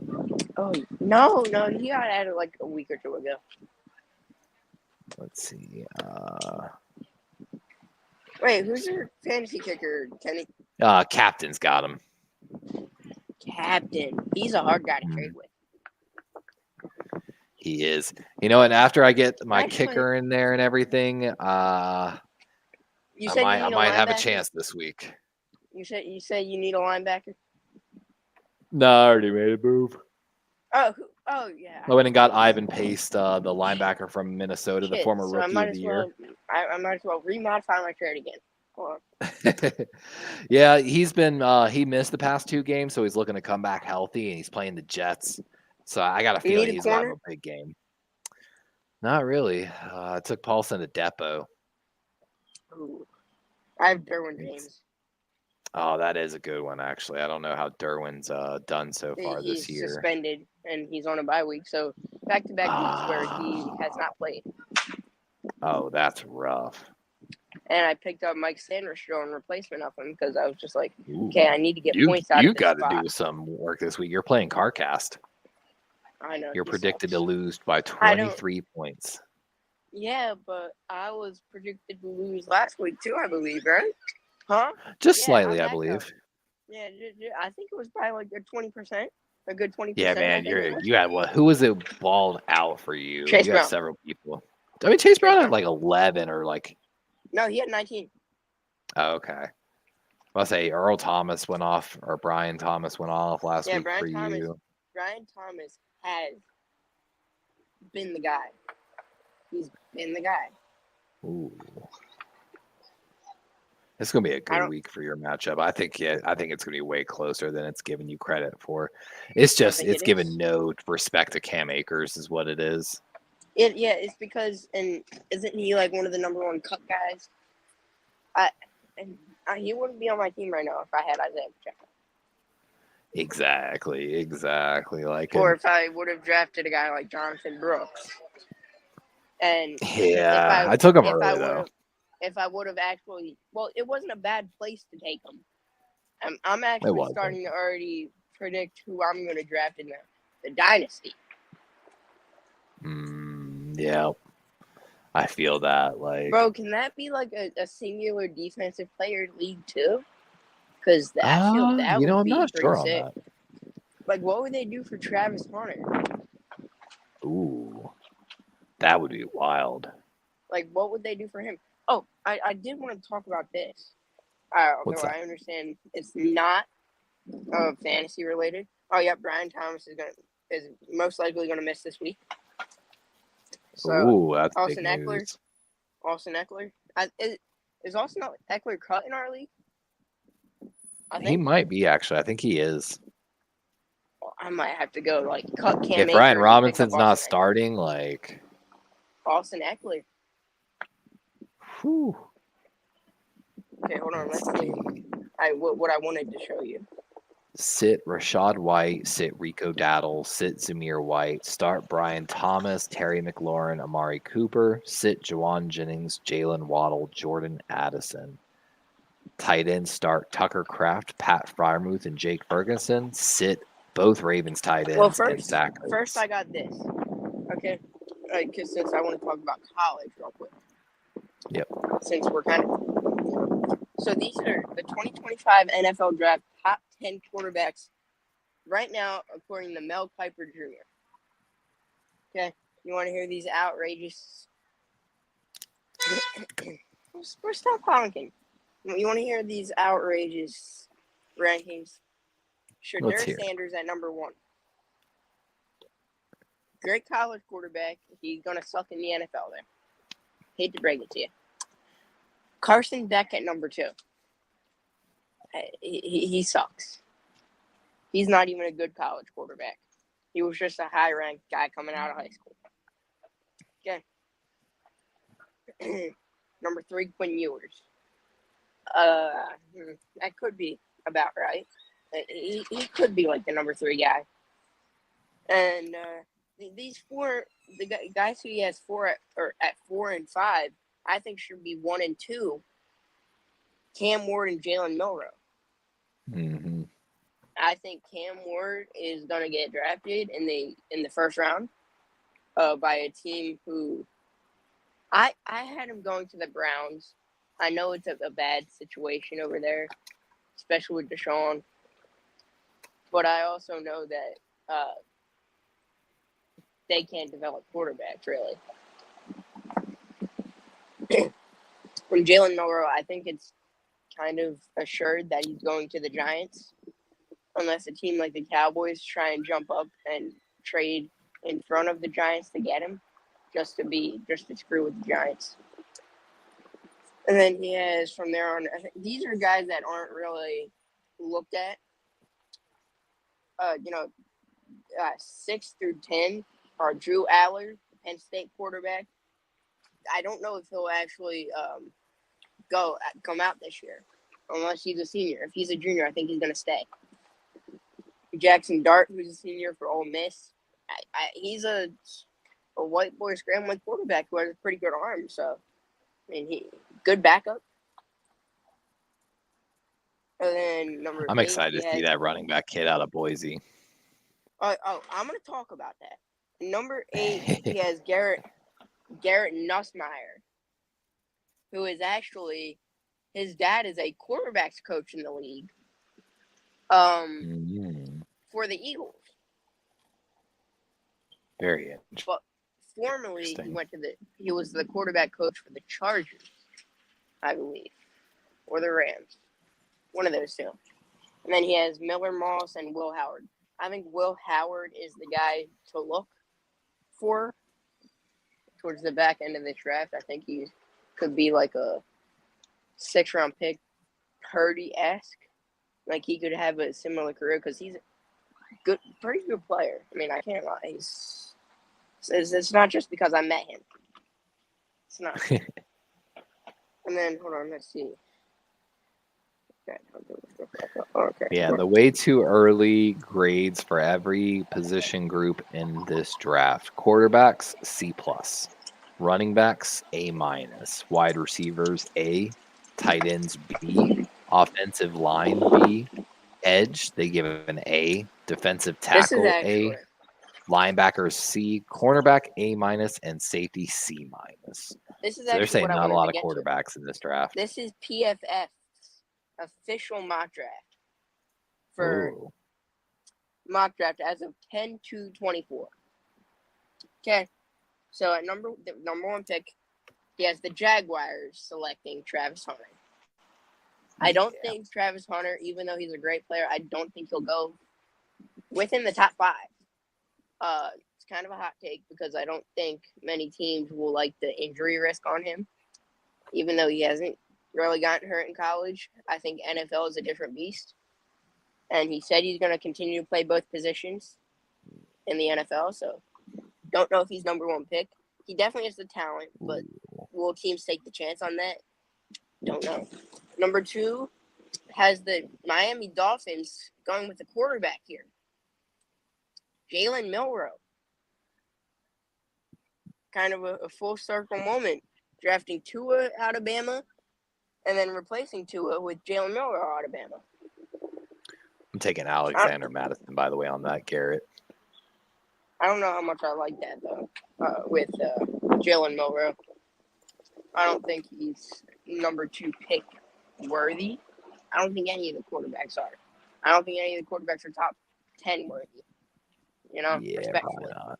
no, he got added like a week or 2 ago. Let's see. Wait, who's your fantasy kicker, Kenny? Captain's got him. Captain. He's a hard guy to trade with. He is. And after I get my kicker in there and everything, I might have a chance this week. You say you need a linebacker? No, I already made a move. Oh yeah. I went and got Ivan Pace, the linebacker from Minnesota, the former rookie of the year. I might as well remodify my trade again. Hold on. Yeah, he's been he missed the past 2 games, so he's looking to come back healthy, and he's playing the Jets. So I got a feeling he's going to have a big game. Not really. I took Paulson to Depot. Ooh. I have Derwin James. Oh, that is a good one, actually. I don't know how Derwin's done so far this year. He's suspended, and he's on a bye week, so back-to-back weeks where he has not played. Oh, that's rough. And I picked up Mike Sanders in replacement of him because I was just like, okay, I need to get points out of this spot. You got to do some work this week. You're playing CarCast. I know. You're predicted to lose by 23 points. Yeah, but I was predicted to lose last week too, I believe, right? Huh? Just slightly, I believe. Yeah, I think it was by like a 20%, a good 20%. Yeah, man, you had what? Who was it balled out for you? Chase you Brown. Had several people. I mean, Chase Brown had like 11 or like. No, he had 19. Oh, okay. I'll say Earl Thomas went off, or Brian Thomas went off last week for you. Brian Thomas has been the guy. He's been the guy. Ooh. It's going to be a good week for your matchup. I think it's going to be way closer than it's giving you credit for. It's just it's given no respect to Cam Akers is what it is. It's because, and isn't he like one of the number one cut guys? He wouldn't be on my team right now if I had Isaiah Pacheco. Exactly. Like, or if I would have drafted a guy like Jonathan Brooks. And yeah, I took him early though. If I would have actually, well, it wasn't a bad place to take him. I'm actually starting to already predict who I'm going to draft in the dynasty. Yeah, I feel that. Like, bro, can that be like a singular defensive player league too? Because that would be I'm not pretty sure sick. on that. Like, what would they do for Travis Hunter? Ooh, that would be wild. Like, what would they do for him? Oh, I did want to talk about this. Although I understand it's not fantasy related. Oh yeah, Brian Thomas is most likely gonna miss this week. So, ooh, that's Austin big Eckler. news. Austin Eckler. Is Austin Eckler cut in our league? He might be actually. I think he is. Well, I might have to go like cut Cam. If Brian Robinson's not starting, like Austin Eckler. Whew. Okay, hold on. Let's see. What I wanted to show you. Sit Rashad White, sit Rico Daddle, sit Zamir White, start Brian Thomas, Terry McLaurin, Amari Cooper, sit Jawan Jennings, Jalen Waddle, Jordan Addison. Tight end start Tucker Kraft, Pat Freiermuth, and Jake Ferguson. Sit both Ravens tight ends and Zach Ertz. First I got this. Okay, because since I want to talk about college real quick. Yep. Since we're kind of so these are the 2025 NFL Draft top 10 quarterbacks right now, according to Mel Kiper Jr. Okay, you want to hear these outrageous? Stop honking. You want to hear these outrageous rankings? Shedeur Sanders at number 1. Great college quarterback. He's gonna suck in the NFL there. Hate to break it to you. Carson Beck at number 2. He sucks. He's not even a good college quarterback. He was just a high-ranked guy coming out of high school. Okay. Number 3, Quinn Ewers. That could be about right. He could be like the number 3 guy. And these 4, the guys who he has 4 at 4 and 5, I think should be 1 and 2. Cam Ward and Jalen Milroe. Mm-hmm. I think Cam Ward is gonna get drafted in the first round, by a team who I had him going to the Browns. I know it's a bad situation over there, especially with Deshaun. But I also know that they can't develop quarterbacks really. From Jalen Milroe, I think it's kind of assured that he's going to the Giants, unless a team like the Cowboys try and jump up and trade in front of the Giants to get him, just to screw with the Giants. And then he has from there on. These are guys that aren't really looked at. 6 through 10 are Drew Aller, Penn State quarterback. I don't know if he'll actually come out this year, unless he's a senior. If he's a junior, I think he's going to stay. Jackson Dart, who's a senior for Ole Miss, he's a white boy scrambling quarterback who has a pretty good arm. So, I mean, good backup. And then I'm excited to see that running back kid out of Boise. I'm going to talk about that. Number 8, he has Garrett Nussmeier, who is actually, his dad is a quarterbacks coach in the league for the Eagles. Very interesting. But formerly, he was the quarterback coach for the Chargers, I believe, or the Rams. One of those two. And then he has Miller Moss and Will Howard. I think Will Howard is the guy to look for towards the back end of this draft. I think he's could be like a 6th-round pick, Purdy-esque. Like he could have a similar career because he's a pretty good player. I mean, I can't lie. It's not just because I met him. It's not. And then hold on, let's see. Okay. Yeah, the way too early grades for every position group in this draft. Quarterbacks, C+. Running backs, A-. Wide receivers, A. Tight ends, B. Offensive line, B. Edge, they give an A. Defensive tackle, A. Linebackers, C. Cornerback, A-. And safety, C-. This is so they're saying not a lot of quarterbacks in this draft. This is PFF's official mock draft for mock draft as of 10/2/24. Okay, so at the number 1 pick, he has the Jaguars selecting Travis Hunter. I don't think Travis Hunter, even though he's a great player, I don't think he'll go within the top 5. It's kind of a hot take because I don't think many teams will like the injury risk on him, even though he hasn't really gotten hurt in college. I think NFL is a different beast. And he said he's going to continue to play both positions in the NFL. So don't know if he's number 1 pick. He definitely has the talent, but will teams take the chance on that? Don't know. Number 2 has the Miami Dolphins going with the quarterback here, Jalen Milroe. Kind of a full circle moment, drafting Tua out of Bama and then replacing Tua with Jalen Milroe out of Bama. I'm taking Alexander Madison, by the way, on that, Garrett. I don't know how much I like that, though, with Jalen Milroe. I don't think he's number 2 pick worthy. I don't think any of the quarterbacks are. I don't think any of the quarterbacks are top 10 worthy. Respectfully. Probably not.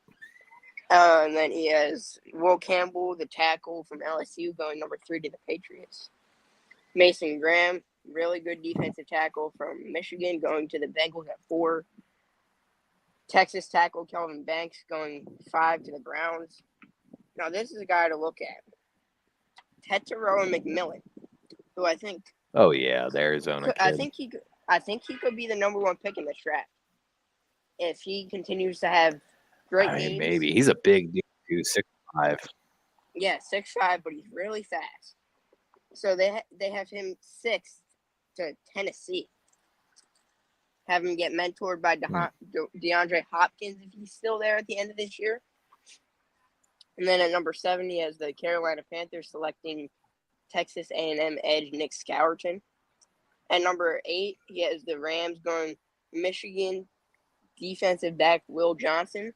And then he has Will Campbell, the tackle from LSU, going number 3 to the Patriots. Mason Graham, really good defensive tackle from Michigan, going to the Bengals at 4. Texas tackle Kelvin Banks going 5 to the Browns. Now, this is a guy to look at. Tetairoa McMillan, who I think. Oh yeah, the Arizona kid. I think he could be the number 1 pick in this draft if he continues to have great games. Maybe he's a big dude, 6'5". Yeah, 6'5", but he's really fast. So they have him 6th to Tennessee. Have him get mentored by DeAndre Hopkins if he's still there at the end of this year. And then at number 7, he has the Carolina Panthers selecting Texas A&M edge Nick Scourton. At number 8, he has the Rams going Michigan defensive back Will Johnson.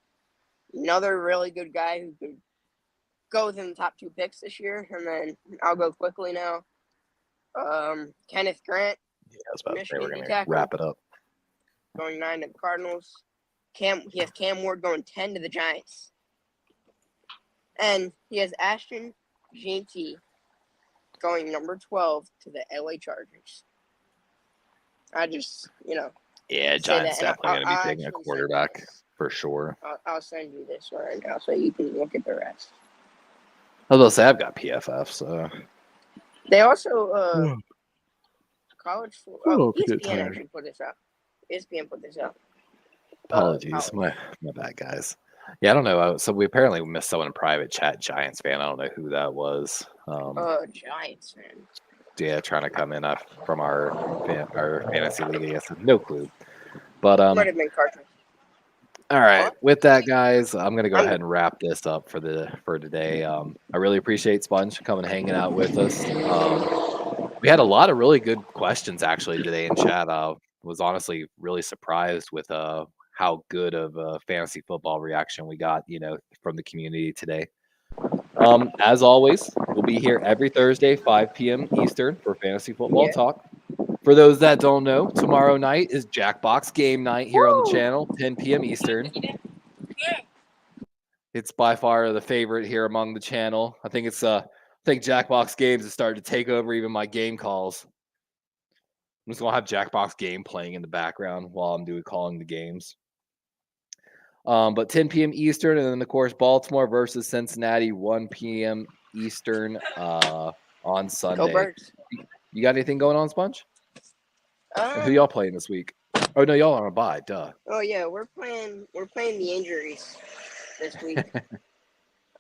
Another really good guy who could go within the top 2 picks this year. And then I'll go quickly now. Kenneth Grant. Yeah, I was about to say we're going to wrap it up. Going 9 to the Cardinals. He has Cam Ward going 10 to the Giants. And he has Ashton Jeanty going number 12 to the LA Chargers. I just, Yeah, Giants definitely going to be taking a quarterback for sure. I'll send you this right now so you can look at the rest. I was going to say, I've got PFF, so. They also, college football. ESPN actually put this out. ESPN put this out. Apologies. My bad, guys. Yeah, I don't know. So we apparently missed someone in private chat, Giants fan. I don't know who that was. Giants fan. Yeah, trying to come in from our fantasy league. Yes, no clue. But might have been Carter. All right. With that, guys, I'm gonna go ahead and wrap this up for today. I really appreciate Sponge coming and hanging out with us. We had a lot of really good questions actually today in chat. Was honestly really surprised with how good of a fantasy football reaction we got, from the community today. As always, we'll be here every Thursday, 5 p.m. Eastern for fantasy football talk. For those that don't know, tomorrow night is Jackbox game night here on the channel, 10 p.m. Eastern. It's by far the favorite here among the channel. I think Jackbox games is starting to take over even my game calls. I'm just gonna have Jackbox game playing in the background while I'm calling the games. But 10 p.m. Eastern, and then of course Baltimore versus Cincinnati, 1 p.m. Eastern on Sunday. Go Birds. You got anything going on, Sponge? Who y'all playing this week? Oh no, y'all are on a bye. Duh. Oh yeah, we're playing the injuries this week.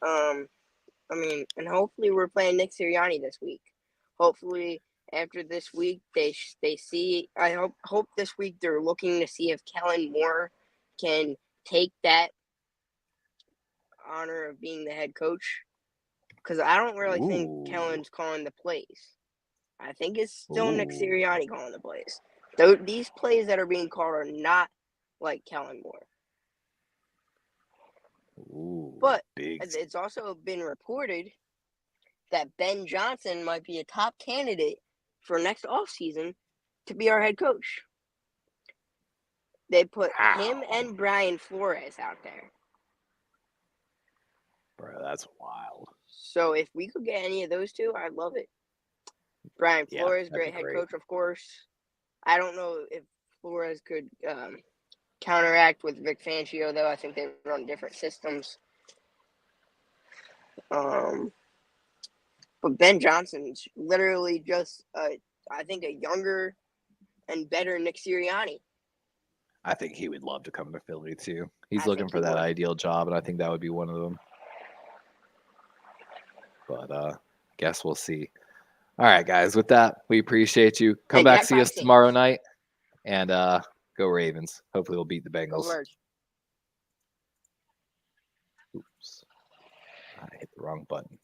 And hopefully we're playing Nick Sirianni this week. Hopefully after this week they see. I hope this week they're looking to see if Kellen Moore can take that honor of being the head coach, because I don't really think Kellen's calling the plays. I think it's still Nick Sirianni calling the plays. These plays that are being called are not like Kellen Moore. But it's also been reported that Ben Johnson might be a top candidate for next offseason to be our head coach. They put him and Brian Flores out there. Bro, that's wild. So if we could get any of those two, I'd love it. Brian Flores, great head coach, of course. I don't know if Flores could counteract with Vic Fangio, though. I think they run different systems. But Ben Johnson's literally just, I think, a younger and better Nick Sirianni. I think he would love to come to Philly, too. He's looking for that ideal job, and I think that would be one of them. But guess we'll see. All right, guys. With that, we appreciate you. Come back, see us tomorrow night, and go Ravens. Hopefully we'll beat the Bengals. Oops. I hit the wrong button.